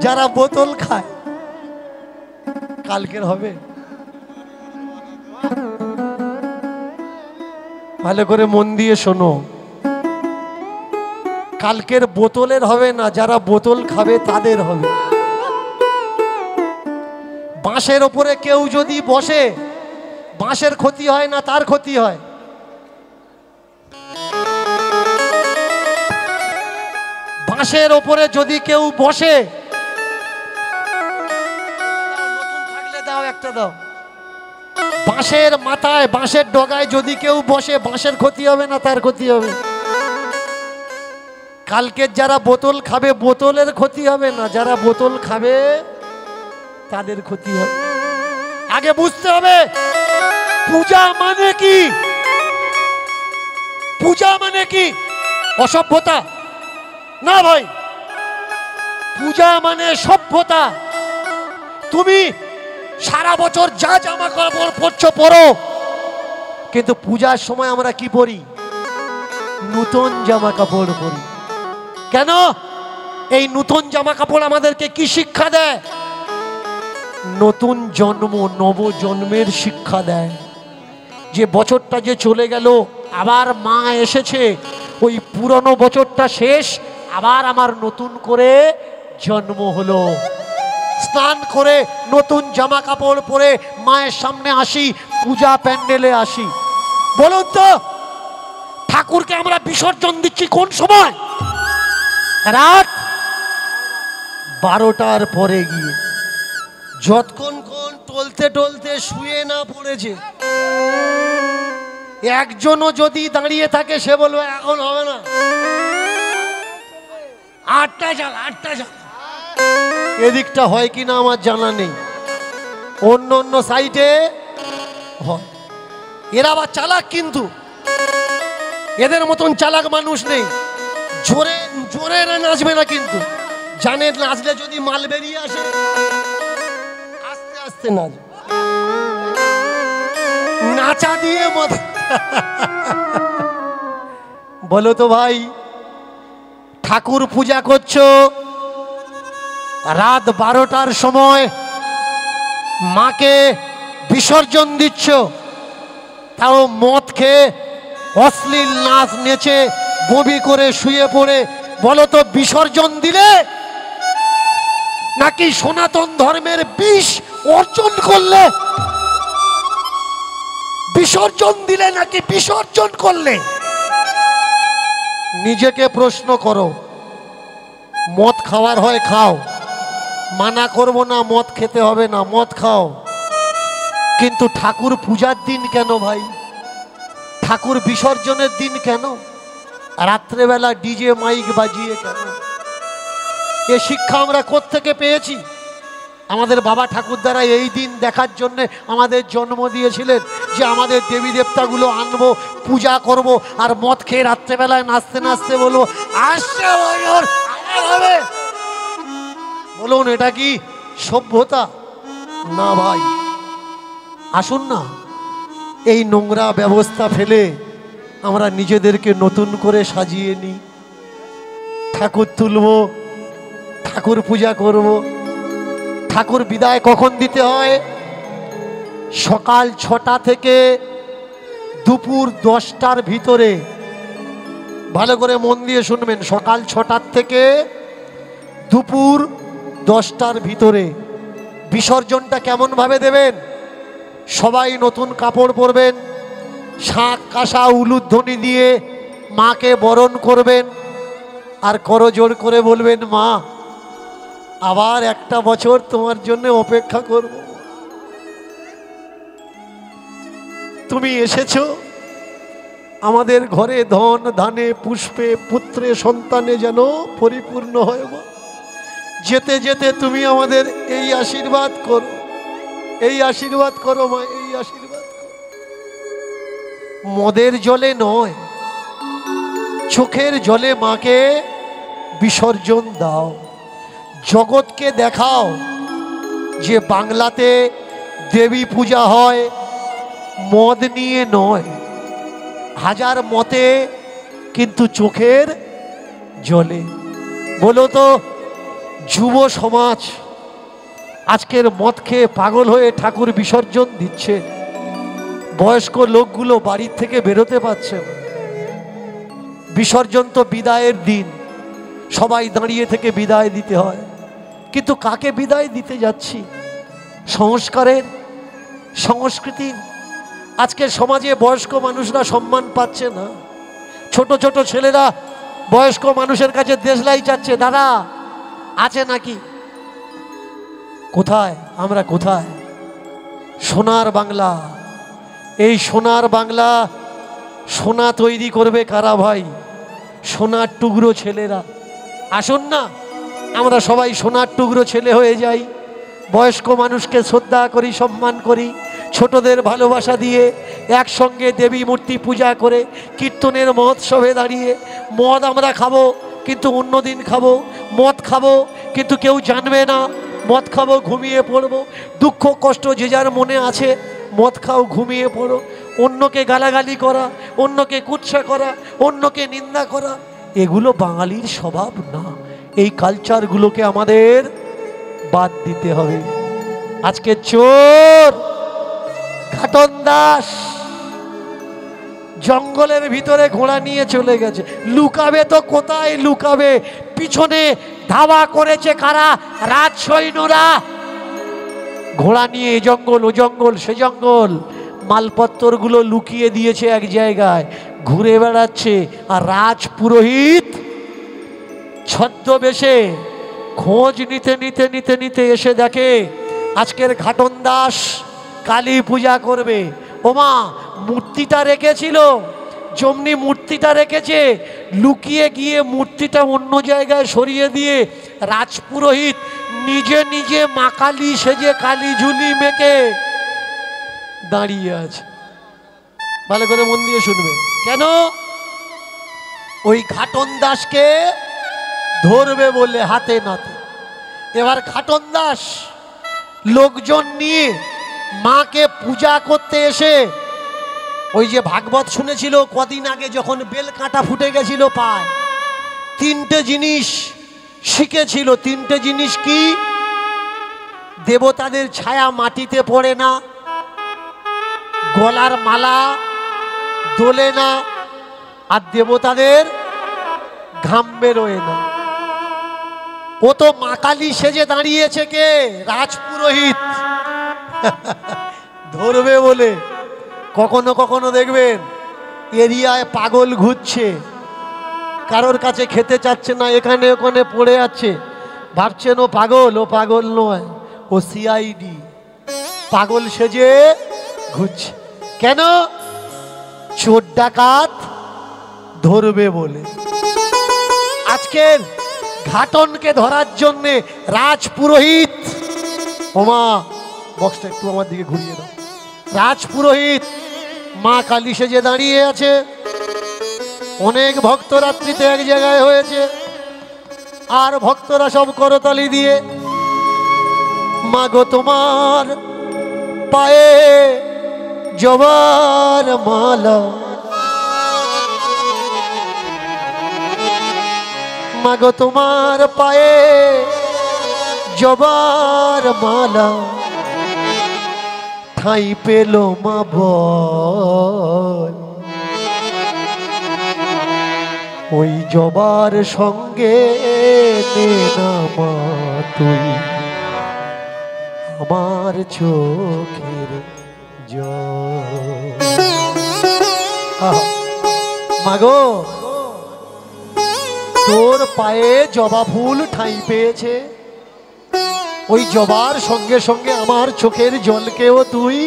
[SPEAKER 1] যারা বোতল খায়, কালকের হবে, ভালো করে মন দিয়ে শোনো, কালকের বোতলের হবে না, যারা বোতল খাবে তাদের হবে। বাঁশের ওপরে কেউ যদি বসে, বাঁশের ক্ষতি হয় না, তার ক্ষতি হয়। বাঁশের ওপরে যদি কেউ বসে, নতুন থাকলে দাও, একটা দাও। বাঁশের মাথায়, বাঁশের ডগায় যদি কেউ বসে, বাঁশের ক্ষতি হবে না, তার ক্ষতি হবে। কালকের যারা বোতল খাবে, বোতলের ক্ষতি হবে না, যারা বোতল খাবে তাদের ক্ষতি হবে। আগে বুঝতে হবে পূজা মানে কি। পূজা মানে কি? অসভ্যতা না ভাই, পূজা মানে সভ্যতা। তুমি সারা বছর যা জামা কাপড় পরছো পরো, কিন্তু পূজার সময় আমরা কি পরি? নতুন জামা কাপড় পরি। কেন? এই নতুন জামা কাপড় আমাদেরকে কি শিক্ষা দেয়? নতুন জন্ম, নব জন্মের শিক্ষা দেয়। যে বছরটা যে চলে গেল, আবার মা এসেছে, ওই পুরনো বছরটা শেষ, আবার আমার নতুন করে জন্ম হলো। স্নান করে নতুন জামা কাপড় পরে মায়ের সামনে আসি, পূজা প্যান্ডেলে আসি। বলুন তো, ঠাকুরকে আমরা বিসর্জন দিচ্ছি কোন সময়? রাত 12টার পরে গিয়ে। যতক্ষণ কোন টলতে টলতে শুয়ে না পড়েছে, একজনও যদি দাঁড়িয়ে থাকে, সে বলবে এখন হবে না, 8টায় চাল, 8টায় চাল। এদিকটা হয় কিনা আমার জানা নেই, অন্য অন্য সাইডে হয়। এরা আবার চালাক, কিন্তু এদের মতন চালাক মানুষ নেই। জোরে জোরে এরা নাচবে না, কিন্তু জানে নাচলে যদি মাল বেরিয়ে আসে, আস্তে আস্তে নাচবে। নাচা দিয়ে মত বলো তো ভাই, ঠাকুর পূজা করছো, রাত 12টার সময় মাকে বিসর্জন দিচ্ছ, তাও মদ খেয়ে অশ্লীল নাচ নেচে বমি করে শুয়ে পড়ে, বলো তো বিসর্জন দিলে নাকি সনাতন ধর্মের বিষ অর্জন করলে, বিসর্জন দিলে নাকি বিসর্জন করলে? নিজেকে প্রশ্ন করো। মদ খাওয়ার হয় খাও, মানা করব না, মদ খেতে হবে না, মদ খাও, কিন্তু ঠাকুর পূজার দিন কেন ভাই? ঠাকুর বিসর্জনের দিন কেন? রাত্রেবেলা ডিজে মাইক বাজিয়ে কেন? এ শিক্ষা আমরা কোত্থেকে পেয়েছি? আমাদের বাবা ঠাকুর দ্বারা এই দিন দেখার জন্য আমাদের জন্ম দিয়েছিলেন, যে আমাদের দেবী দেবতাগুলো আনবো, পূজা করব, আর মদ খেয়ে রাত্রেবেলায় নাচতে নাচতে বলবো আসছে হবে। বলুন এটা কি সভ্যতা? না ভাই। আসুন না এই নোংরা ব্যবস্থা ফেলে আমরা নিজেদেরকে নতুন করে সাজিয়ে নিই, ঠাকুর তুলব, ঠাকুর পূজা করব। ঠাকুর বিদায় কখন দিতে হয়? সকাল 6টা থেকে দুপুর 10টার ভিতরে। ভালো করে মন দিয়ে শুনবেন, সকাল 6টার থেকে দুপুর 10টার ভিতরে। বিসর্জনটা কেমন ভাবে দেবেন? সবাই নতুন কাপড় পরবেন, শাঁখ কাঁসা উলুধ্বনি দিয়ে মাকে বরণ করবেন, আর করজোড় করে বলবেন, মা আবার একটা বছর তোমার জন্য অপেক্ষা করব। তুমি এসেছো আমাদের ঘরে, ধন ধানে পুষ্পে পুত্রে সন্তানে যেন পরিপূর্ণ হয় মা। যেতে যেতে তুমি আমাদের এই আশীর্বাদ করো, এই আশীর্বাদ করো মা, এই আশীর্বাদ করো। মদের জলে নয়, চোখের জলে মাকে বিসর্জন দাও। জগৎকে দেখাও যে বাংলাতে দেবী পূজা হয় মদ নিয়ে নয়, হাজার মতে কিন্তু চোখের জলে। বলো তো যুব সমাজ আজকের মদ খেয়ে পাগল হয়ে ঠাকুর বিসর্জন দিচ্ছে, বয়স্ক লোকগুলো বাড়ির থেকে বেরোতে পারছে না। বিসর্জন তো বিদায়ের দিন, সবাই দাঁড়িয়ে থেকে বিদায় দিতে হয়, কিন্তু কাকে বিদায় দিতে যাচ্ছি? সংস্কারের, সংস্কৃতির। আজকের সমাজে বয়স্ক মানুষরা সম্মান পাচ্ছে না। ছোট ছোট ছেলেরা বয়স্ক মানুষের কাছে দেশলাই চাচ্ছে, দাদা আছে নাকি? কোথায় আমরা, কোথায়? সোনার বাংলা। এই সোনার বাংলা সোনা তৈরি করবে কারা ভাই? সোনার টুকরো ছেলেরা। আসুন না আমরা সবাই সোনার টুকরো ছেলে হয়ে যাই, বয়স্ক মানুষকে শ্রদ্ধা করি, সম্মান করি, ছোটদের ভালোবাসা দিয়ে একসঙ্গে দেবী মূর্তি পূজা করে কীর্তনের মহোৎসবে দাঁড়িয়ে মদ আমরা খাবো, কিন্তু অন্যদিন খাবো। মদ খাবো কিন্তু কেউ জানবে না, মদ খাবো, ঘুমিয়ে পড়বো। দুঃখ কষ্ট যে যার মনে আছে, মদ খাও, ঘুমিয়ে পড়ো। অন্যকে গালাগালি করা, অন্যকে কুৎসা করা, অন্যকে নিন্দা করা, এগুলো বাঙালির স্বভাব না। এই কালচারগুলোকে আমাদের বাদ দিতে হবে। আজকে চোর ঘাটন দাস জঙ্গলের ভিতরে ঘোড়া নিয়ে চলে গেছে, লুকাবে তো কোথায় লুকাবে? পিছনে ধাওয়া করেছে কারা? রাজ সৈন্যরা। ঘোড়া নিয়ে এ জঙ্গল ও জঙ্গল সে জঙ্গল, মালপত্রগুলো লুকিয়ে দিয়েছে এক জায়গায়, ঘুরে বেড়াচ্ছে। আর রাজ পুরোহিত ছদ্মবেশে খোঁজ নিতে নিতে নিতে নিতে এসে দেখে আজকের ঘাটন দাস কালী পূজা করবে। ওমা, মূর্তিটা রেখেছিল, যেমনি মূর্তিটা রেখেছে, লুকিয়ে গিয়ে মূর্তিটা অন্য জায়গায় সরিয়ে দিয়ে রাজপুরোহিত নিজে নিজে মা কালী সেজে কালী ঝুলি মেখে দাঁড়িয়ে আছে। ভালো করে মন দিয়ে শুনবেন। কেন? ওই ঘাটন দাসকে ধরবে বলে হাতে নাতে। এবার ঘাটন দাস লোকজন নিয়ে মাকে পূজা করতে এসে, ওই যে ভাগবত শুনেছিল কদিন আগে, যখন বেল কাঁটা ফুটে গেছিল পায়, 3টে জিনিস শিখেছিল। 3টে জিনিস কি? দেবতাদের ছায়া মাটিতে পড়ে না, গলার মালা দোলে না, আর দেবতাদের ঘাম বেরোয় না। ও তো মা কালী সেজে দাঁড়িয়েছে কে? রাজপুরোহিত। ধরবে বলে। কখনো কখনো দেখবেন এরিয়ায় পাগল ঘুরছে, কারোর কাছে খেতে চাচ্ছে না, এখানে ওখানে পড়ে আছে, ভাবছেন ও পাগল নয়, ও সিআইডি, পাগল সেজে ঘুরছে। কেন? চোর ডাকাত ধরবে বলে। আজকের ঘাটনকে ধরার জন্যে রাজপুরোহিত, ওমা বক্সটা একটু আমার দিকে ঘুরিয়ে দাও, রাজপুরোহিত মা কালী সেজে দাঁড়িয়ে আছে। অনেক ভক্ত রাত্রিতে এক জায়গায় হয়েছে, আর ভক্তরা সব করতালি দিয়ে মা গো তোমার পায়ে জবার মালা, মা গো তোমার পায়ে জবার মালা, ঠাই পেল মা বল, ওই জবার সঙ্গে নে না মা তুই আমার চোখের জল। মাগো তোর পায়ে জবা ফুল ঠাঁই পেয়েছে, ওই জবার সঙ্গে সঙ্গে আমার চোখের জলকেও তুই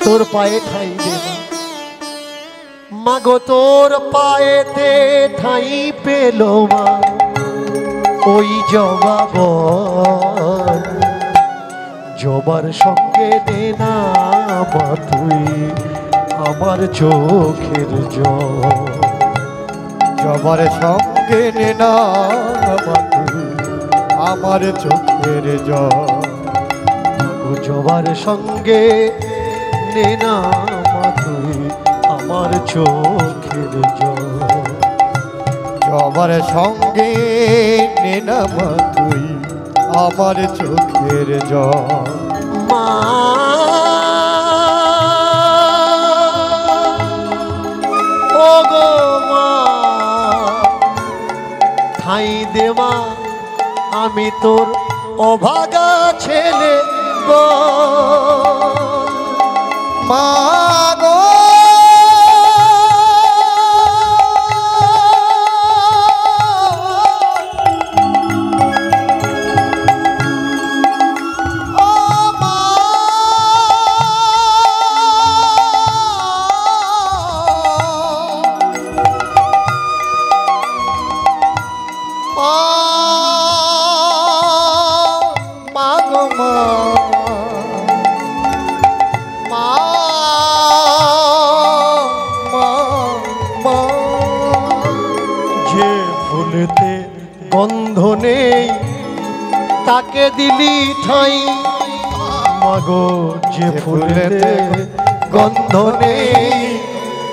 [SPEAKER 1] তোর পায়ে ঠাঁই দে না। মাগো তোর পায়েতে ঠাঁই পেল মা ওই জবা বল, জবার সঙ্গে দে না মা তুই আমার চোখের জল,
[SPEAKER 2] জবার সঙ্গে নে না মা তুই আমার চোখের জল,
[SPEAKER 1] জবার সঙ্গে নে না মা তুই আমার চোখের জল,
[SPEAKER 2] জবার সঙ্গে নে না মা তুই আমার চোখের জল।
[SPEAKER 1] মা ও গো মা ঠাঁই দে মা, আমি তোর অভাগা ছেলে গো।
[SPEAKER 2] মা গো
[SPEAKER 1] গন্ধ নেই তাকে দিলি ঠাঁই, মাগো যে ফুলেতে গন্ধ নেই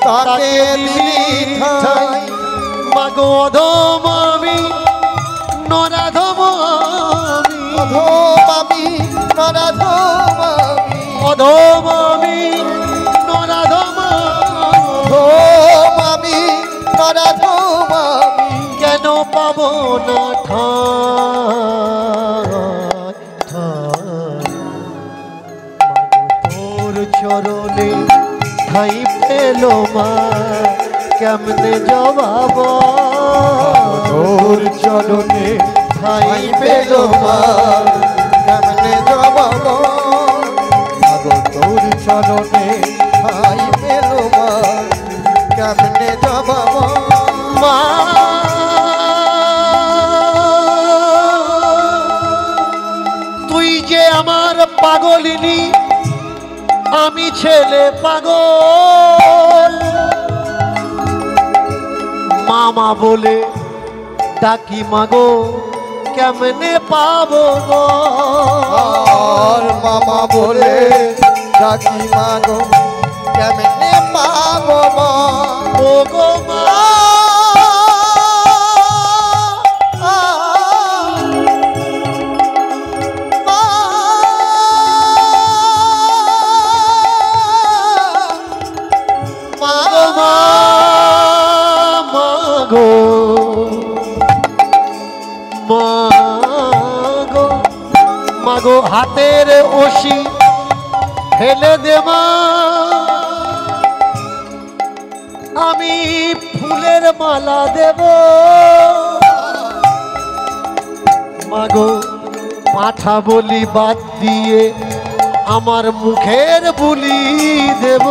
[SPEAKER 1] তাকে দিলি ঠাঁই, মাগো অধম আমি নরাধম
[SPEAKER 2] আমি নরাধম আমি
[SPEAKER 1] অধম আমি নরাধম
[SPEAKER 2] আমি নরাধম আমি
[SPEAKER 1] কেন পাবো না ঠাঁই, তোর চরণে ঠাঁই পেল মা কেমনে জবাব,
[SPEAKER 2] তোর চরণে
[SPEAKER 1] ঠাঁই পেল মা
[SPEAKER 2] কেমনে জবাব, তোর চরণে ঠাঁই পেল মা কেমনে জবাব।
[SPEAKER 1] মা তুই যে আমার পাগলিনী আমি ছেলে পাগল, মামা বলে ডাকি মাগো কেমনে পাবো গো,
[SPEAKER 2] আর মামা বলে ডাকি মাগো কেমনে পাবো মা,
[SPEAKER 1] ও গো মা মাগো হাতের ওসি ফেলে দে মা, আমি ফুলের মালা দেব। মাগো পাঠা বলি বাদ দিয়ে আমার মুখের বুলি দেব।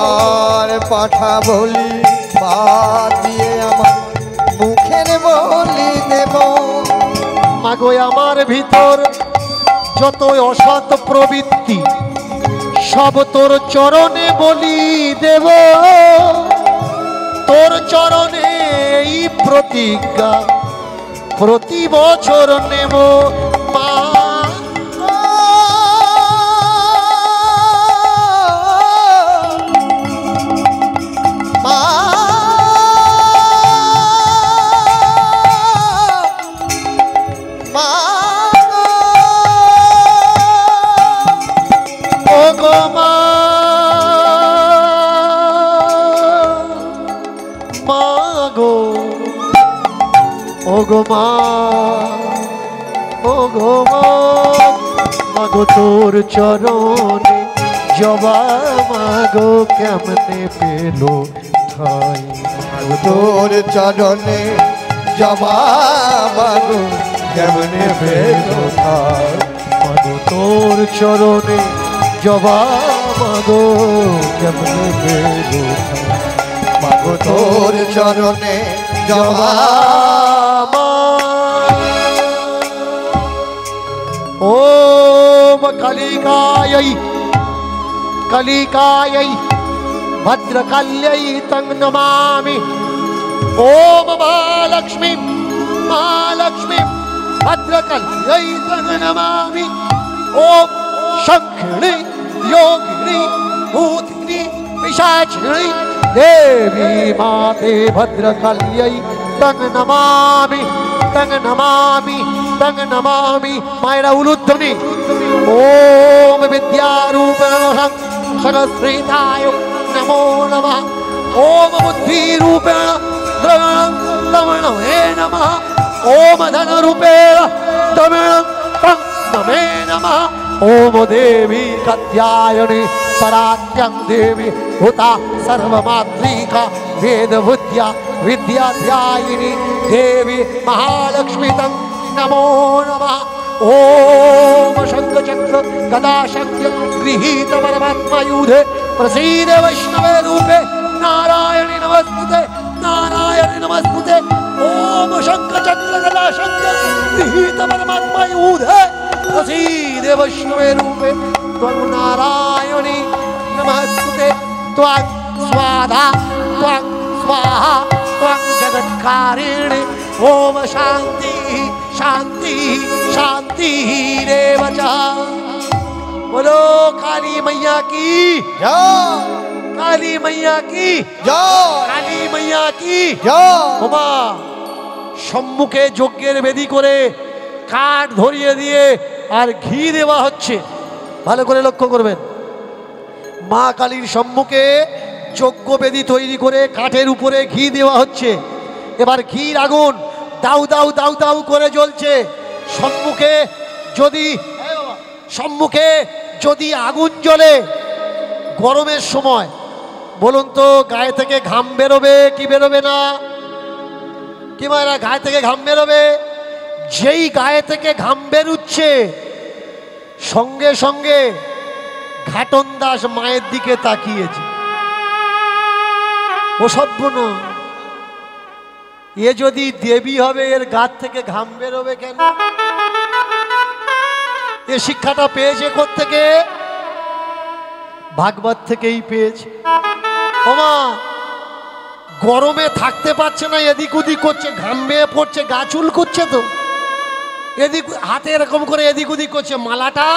[SPEAKER 2] আর পাঠা বলি বাদ দিয়ে আমার মুখের বলি দেব।
[SPEAKER 1] মাগো আমার ভিতর যত অসৎ প্রবৃত্তি সব তোর চরণে বলি দেব। তোর চরণে এই প্রতিজ্ঞা প্রতি বছর নেব মা। ওগো মা, ওগো মা, মাগো তোর চরণে জবা মাগো কেমনে পেলো ঠাই।
[SPEAKER 2] মাগো তোর চরণে জবা মাগো কেমনে পেলো ঠাই।
[SPEAKER 1] মাগো তোর চরণে জবা মাগো কেমনে পেলো ঠাই।
[SPEAKER 2] মাগো তোর চরণে জবা।
[SPEAKER 1] ओम कलिकायै कलिकायै भद्रकाल्यै तं नमामि। ओम महालक्ष्मी महालक्ष्मी भद्रकाल्यै तं नमामि। ओम शंखिणी योगिनी भूतिनी पिशाचिनी देवी माते भद्रकाल्यै तं नमामि तं नमामि तं नमामि। मायरा उलुध्वनि ओम विद्यारूपेण सहस्रेताय नमो नमः। ओम बुद्धिरूपेण द्रवणे नमः। ओम धनरूपेण द्रवणे नमे नमः। ओम देवी कात्यायनी परात्यं देवी हुता सर्वमात्रिका वेदबुद्ध्या विद्याध्यायिनी देवी महालक्ष्मी तं नमो नमः। ओम शंखचक्र गदाशक्य गृहीत परमात्मायुधे प्रसीद वैष्णवे रूपे नारायणी नमस्तुते नारायणी नमस्तुते। ओम शंखचक्र गदाशक्य गृहीत परमात्मायुधे प्रसीद वैष्णवे रूपे त्वं नारायणी नमस्तुते। त्वं स्वाहा त्वं स्वाहा त्वं जगत्कारिणी। ओम शांति शांति शांति रेव च। बोलो काली मैया की
[SPEAKER 2] जय।
[SPEAKER 1] काली मैया की
[SPEAKER 2] जय।
[SPEAKER 1] काली मैया की
[SPEAKER 2] जय।
[SPEAKER 1] ওমা সম্মুখে যজ্ঞের বেদি করে কাঠ ধরিয়ে দিয়ে আর ঘি দেওয়া হচ্ছে। ভালো করে লক্ষ্য করবেন, মা কালীর সম্মুখে যজ্ঞ বেদি তৈরি করে কাঠের উপরে ঘি দেওয়া হচ্ছে। এবার ঘির আগুন দাউ দাউ দাউ দাউ করে জ্বলছে। সম্মুখে যদি আগুন জ্বলে গরমের সময়, বলুন তো গায়ে থেকে ঘাম বেরোবে কি বেরোবে না? কি মায়েরা, গায়ে থেকে ঘাম বেরোবে। যেই গায়ে থেকে ঘাম বেরুচ্ছে সঙ্গে সঙ্গে ঘাটন দাস মায়ের দিকে তাকিয়েছে। ও সভ্য না, এ যদি দেবী হবে এর গাত থেকে ঘাম বেরোবে কেন? এ শিক্ষাটা পেয়েছে কোত্থেকে? ভাগবত থেকেই পেয়েছে। ওমা গরমে থাকতে পারছে না, এদিক ওদিক করছে, ঘাম বেয়ে পড়ছে, গা চুল করছে, তো এদিক হাতে এরকম করে এদিক ওদিক করছে, মালাটা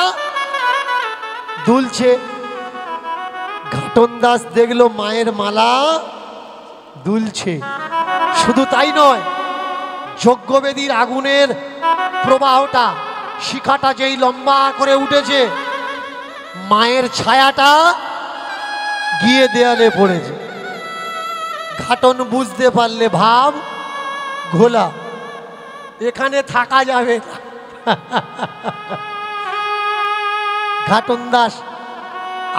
[SPEAKER 1] দুলছে। ঘাটন দাস দেখলো মায়ের মালা দুলছে। শুধু তাই নয়, যজ্ঞবেদীর আগুনের প্রবাহটা, শিখাটা যেই লম্বা করে উঠেছে, মায়ের ছায়াটা গিয়ে দেয়ালে পড়েছে। ঘাটন বুঝতে পারলে ভাব ঘোলা, এখানে থাকা যাবে না। ঘাটন দাস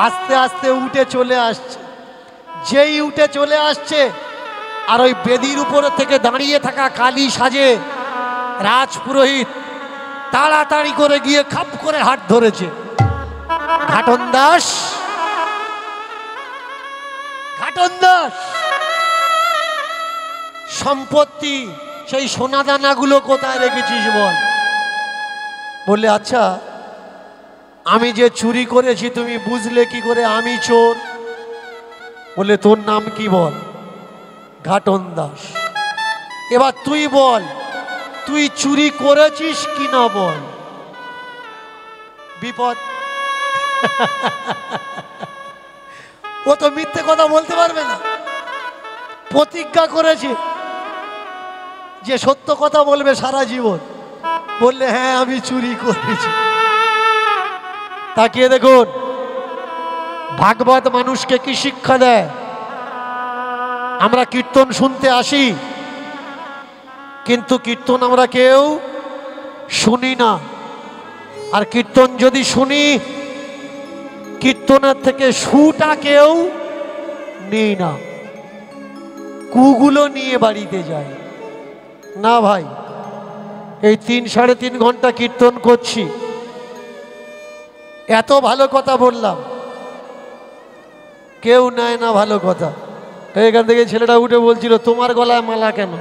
[SPEAKER 1] আস্তে আস্তে উঠে চলে আসছে। যেই উঠে চলে আসছে আর ওই বেদির উপরে থেকে দাঁড়িয়ে থাকা কালী সাজে রাজপুরোহিত তাড়াতাড়ি করে গিয়ে খাপ করে হাত ধরেছে। ঘাটন দাস, ঘাটন দাস, সম্পত্তি সেই সোনাদানাগুলো কোথায় রেখেছিস বল। বললে আচ্ছা আমি যে চুরি করেছি তুমি বুঝলে কি করে আমি চোর? বলে তোর নাম কি বল? ঘাটন দাস। এবার তুই বল তুই চুরি করেছিস কি না বল। বিপদ। ও তো মিথ্যে কথা বলতে পারবে না, প্রতিজ্ঞা করেছে যে সত্য কথা বলবে সারা জীবন। বললে হ্যাঁ আমি চুরি করেছি। তাকিয়ে দেখুন ভাগবত মানুষকে কি শিক্ষা দেয়। আমরা কীর্তন শুনতে আসি কিন্তু কীর্তন আমরা কেউ শুনি না। আর কীর্তন যদি শুনি কীর্তনের থেকে সুটা কেউ নেই না, কুগুলো নিয়ে বাড়িতে যায় না। ভাই এই 3-3.5 ঘন্টা কীর্তন করছি, এত ভালো কথা বললাম, কেউ নেয় না ভালো কথা। এখান থেকে ছেলেটা উঠে বলছিল তোমার গলায় মালা কেন?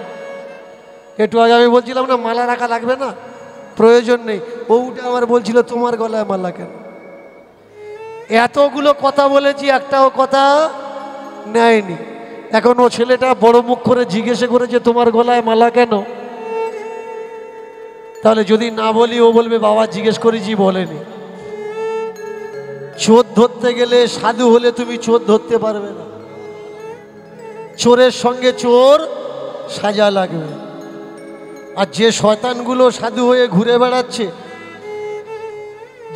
[SPEAKER 1] একটু আগে আমি বলছিলাম না মালা রাখা লাগবে না, প্রয়োজন নেই। ও উঠে আমার বলছিল তোমার গলায় মালা কেন? এতগুলো কথা বলেছি একটাও কথা নেয়নি। এখন ও ছেলেটা বড় মুখ করে জিজ্ঞেসে করেছে তোমার গলায় মালা কেন? তাহলে যদি না বলি ও বলবে বাবা জিজ্ঞেস করেছি বলেনি। চোর ধরতে গেলে সাধু হলে তুমি চোর ধরতে পারবে না, চোরের সঙ্গে চোর সাজা লাগবে। আর যে শয়তানগুলো সাধু হয়ে ঘুরে বেড়াচ্ছে,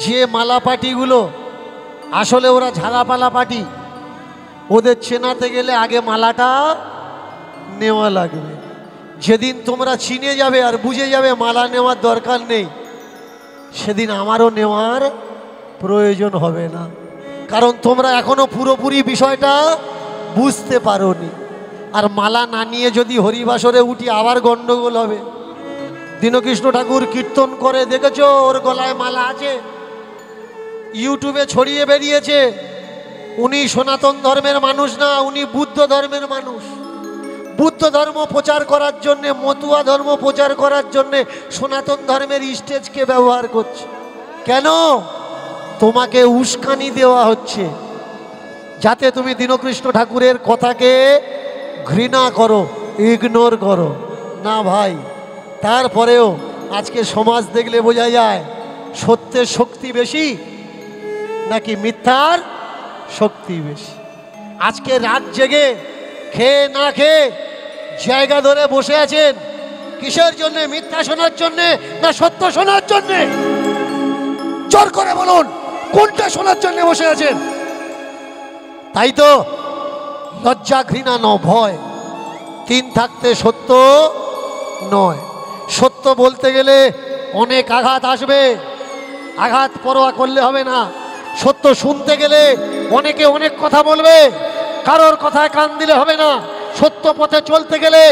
[SPEAKER 1] যে মালা পাটিগুলো আসলে ওরা ঝালাপালা পাটি, ওদের চেনাতে গেলে আগে মালাটা নেওয়া লাগবে। যেদিন তোমরা চিনে যাবে আর বুঝে যাবে মালা নেওয়ার দরকার নেই, সেদিন আমারও নেওয়ার প্রয়োজন হবে না। কারণ তোমরা এখনো পুরোপুরি বিষয়টা বুঝতে পারোনি। আর মালা না নিয়ে যদি হরিবাসরে উঠি আবার গন্ডগোল হবে। দীনকৃষ্ণ ঠাকুর কীর্তন করে দেখেছো ওর গলায় মালা আছে, ইউটিউবে ছড়িয়ে বেরিয়েছে। উনি সনাতন ধর্মের মানুষ না, উনি বুদ্ধ ধর্মের মানুষ। বুদ্ধ ধর্ম প্রচার করার জন্যে, মতুয়া ধর্ম প্রচার করার জন্যে সনাতন ধর্মের স্টেজকে ব্যবহার করছে। কেন? তোমাকে উস্কানি দেওয়া হচ্ছে যাতে তুমি দীনকৃষ্ণ ঠাকুরের কথাকে ঘৃণা করো, ইগনোর করো না ভাই। তারপরেও আজকে সমাজ দেখলে বোঝা যায় সত্যের শক্তি বেশি নাকি মিথ্যার শক্তি বেশি। আজকে রাত জেগে খেয়ে না খেয়ে জায়গা ধরে বসে আছেন কিসের জন্যে? মিথ্যা শোনার জন্যে না সত্য শোনার জন্যে? জোর করে বলুন কোনটা শোনার জন্য বসে আছেন? তাই তো লজ্জা ঘৃণা ন ভয় 3 থাকতে সত্য নয়। সত্য বলতে গেলে অনেক আঘাত আসবে, আঘাত পরোয়া করলে হবে না। সত্য শুনতে গেলে অনেকে অনেক কথা বলবে, কারোর কথায় কান দিলে হবে না। সত্য পথে চলতে গেলে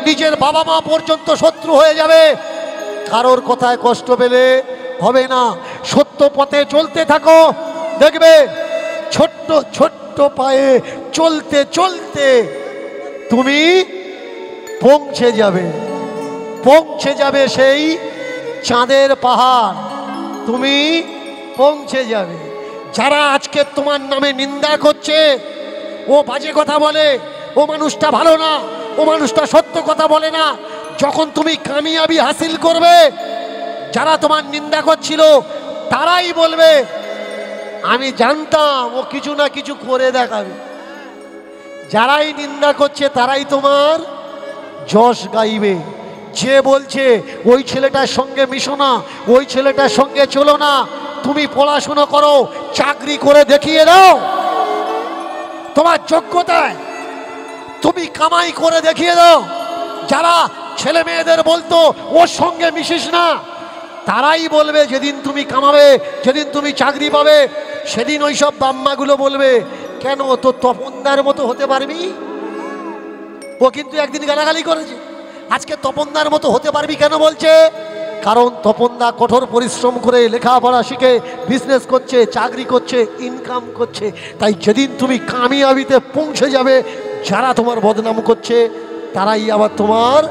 [SPEAKER 1] নিজের বাবা মা পর্যন্ত শত্রু হয়ে যাবে, কারোর কথায় কষ্ট পেলে হবে না। সত্য পথে চলতে থাকো, দেখবে ছোট্ট ছোট্ট পায়ে চলতে চলতে তুমি পৌঁছে যাবে, পৌঁছে যাবে সেই চাঁদের পাহাড়, তুমি পৌঁছে যাবে। যারা আজকে তোমার নামে নিন্দা করছে, ও বাজে কথা বলে, ও মানুষটা ভালো না, ও মানুষটা সত্য কথা বলে না, যখন তুমি কামিয়াবি হাসিল করবে, যারা তোমার নিন্দা করছিল তারাই বলবে আমি জানতাম ও কিছু না কিছু করে দেখাবে। যারাই নিন্দা করছে তারাই তোমার যশ গাইবে। যে বলছে ওই ছেলেটার সঙ্গে মিশো না, ওই ছেলেটার সঙ্গে চলো না, তুমি পড়াশুনো করো, চাকরি করে দেখিয়ে দাও তোমার যোগ্যতায়, তুমি কামাই করে দেখিয়ে দাও। যারা ছেলে মেয়েদের বলতো ওর সঙ্গে মিশিস না, তারাই বলবে, যেদিন তুমি কামাবে, যেদিন তুমি চাকরি পাবে, সেদিন ওই সব বাম্মাগুলো বলবে, কেন তো তপনদার মতো হতে পারবি? ও কিন্তু একদিন গালাগালি করেছে, আজকে তপনদার মতো হতে পারবি কেন বলছে? কারণ তপনদা কঠোর পরিশ্রম করে লেখাপড়া শিখে বিজনেস করছে, চাকরি করছে, ইনকাম করছে। তাই যেদিন তুমি কামিয়াবিতে পৌঁছে যাবে, যারা তোমার বদনাম করছে তারাই আবার তোমার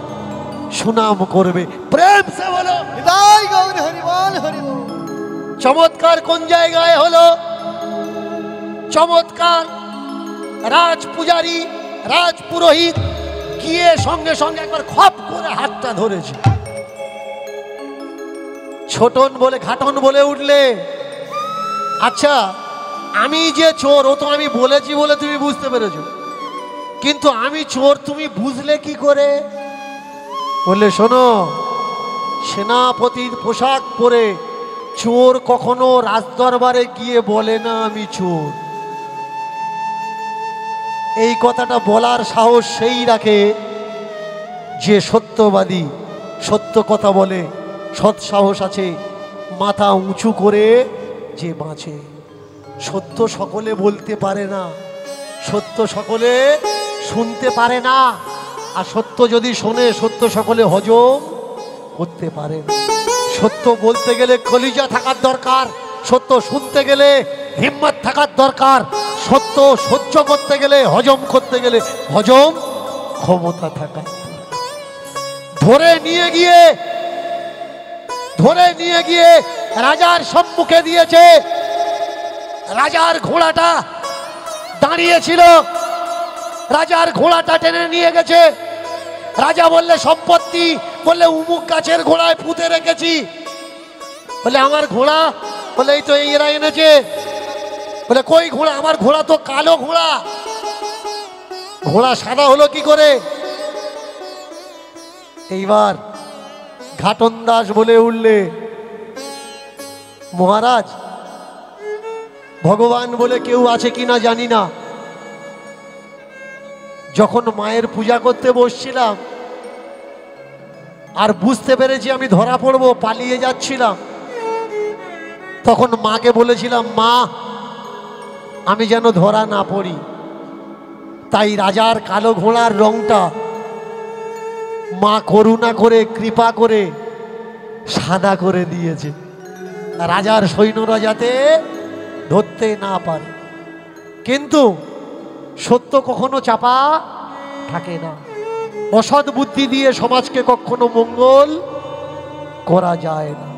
[SPEAKER 1] সুনাম করবে। প্রেম সে বলো
[SPEAKER 2] হৃদয় গৌর হরি বল হরি বল।
[SPEAKER 1] চমৎকার কোন জায়গায় হলো? চমৎকার রাজ পূজারী, রাজ পুরোহিত গিয়ে সঙ্গে সঙ্গে একবার খপ করে হাতটা ধরেছে। ছোটন বলে ঘাটন বলে উঠলে, আচ্ছা আমি যে চোর ও তো আমি বলেছি বলে তুমি বুঝতে পেরেছো, কিন্তু আমি চোর তুমি বুঝলে কি করে? বললে শোনো, সেনাপতির পোশাক পরে চোর কখনো রাজদরবারে গিয়ে বলে না আমি চোর। এই কথাটা বলার সাহস সেই রাখে যে সত্যবাদী, সত্য কথা বলে, সৎ সাহস আছে, মাথা উঁচু করে যে বাঁচে। সত্য সকলে বলতে পারে না, সত্য সকলে শুনতে পারে না, আর সত্য যদি শোনে সত্য সকলে হজম করতে পারে না। সত্য বলতে গেলে কলিজা থাকার দরকার, সত্য শুনতে গেলে হিম্মত থাকার দরকার, সত্য সহ্য করতে গেলে, হজম করতে গেলে হজম ক্ষমতা থাকা। ধরে নিয়ে গিয়ে রাজার সম্মুখে দিয়েছে। রাজার ঘোড়াটা দাঁড়িয়েছিল, রাজার ঘোড়াটা টেনে নিয়ে গেছে। রাজা বললে সম্পত্তি, বললে উমুক গাছের ঘোড়ায় পুঁতে রেখেছি। বলে আমার ঘোড়া? বলে এই তো এরা এনেছে। বলে কই ঘোড়া? আমার ঘোড়া তো কালো ঘোড়া। ঘোড়া সাদা হলো কি করে? এইবার ঘাটন দাস বলে উঠলে, মহারাজ ভগবান বলে কেউ আছে কিনা জানি না, যখন মায়ের পূজা করতে বসছিলাম আর বুঝতে পেরেছি আমি ধরা পড়বো, পালিয়ে যাচ্ছিলাম, তখন মাকে বলেছিলাম, মা আমি যেন ধরা না পড়ি। তাই রাজার কালো ঘোড়ার রংটা মা করুণা করে, কৃপা করে সাদা করে দিয়েছে, রাজার সৈন্যরা যাতে ধরতে না পারে। কিন্তু সত্য কখনো চাপা থাকে না, অসৎ বুদ্ধি দিয়ে সমাজকে কখনো মঙ্গল করা যায় না।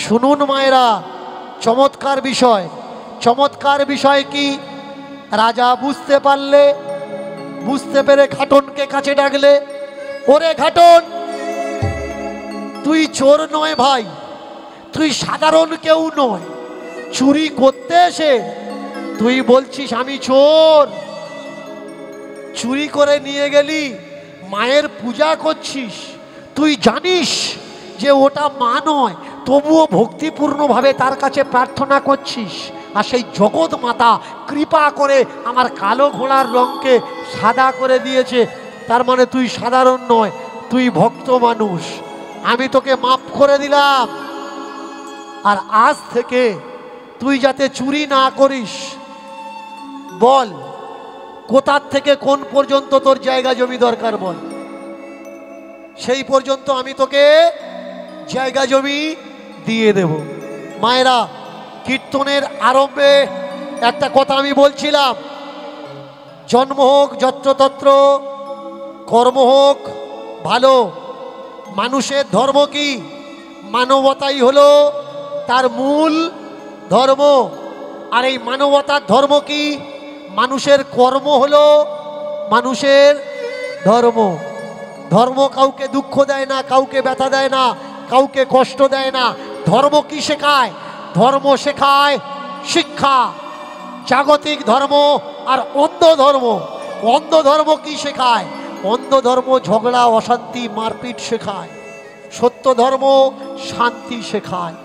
[SPEAKER 1] শুনুন মায়েরা, চমৎকার বিষয়। চমৎকার বিষয় কি? রাজা বুঝতে পারলে, বুঝতে পেরে ঘাটনকে কাছে ডাকলে, ওরে ঘাটন, তুই চোর নয় ভাই, তুই সাধারণ কেউ নয়। চুরি করতে এসে তুই বলছিস আমি চোর। চুরি করে নিয়ে গেলি, মায়ের পূজা করছিস, তুই জানিস যে ওটা মা নয়, তবুও ভক্তিপূর্ণভাবে তার কাছে প্রার্থনা করছিস। আর সেই জগৎ মাতা কৃপা করে আমার কালো ঘোড়ার রঙকে সাদা করে দিয়েছে। তার মানে তুই সাধারণ নয়, তুই ভক্ত মানুষ। আমি তোকে মাফ করে দিলাম। আর আজ থেকে তুই যাতে চুরি না করিস, বল কোথার থেকে কোন পর্যন্ত তোর জায়গা জমি দরকার বল, সেই পর্যন্ত আমি তোকে জায়গা জমি দিয়ে দেব। মায়েরা, কীর্তনের আরম্ভে একটা কথা আমি বলছিলাম, জন্ম হোক যত্রতত্র, কর্ম হোক ভালো। মানুষের ধর্ম কি? মানবতাই হলো তার মূল ধর্ম। আর এই মানবতার ধর্ম কি? মানুষের কর্ম হলো মানুষের ধর্ম। ধর্ম কাউকে দুঃখ দেয় না, কাউকে ব্যথা দেয় না, কাউকে কষ্ট দেয় না। ধর্ম কি শেখায়? ধর্ম শেখায় শিক্ষা। জাগতিক ধর্ম আর অন্ধ ধর্ম। অন্ধ ধর্ম কি শেখায়? অন্ধ ধর্ম ঝগড়া, অশান্তি, মারপিট শেখায়। সত্য ধর্ম শান্তি শেখায়।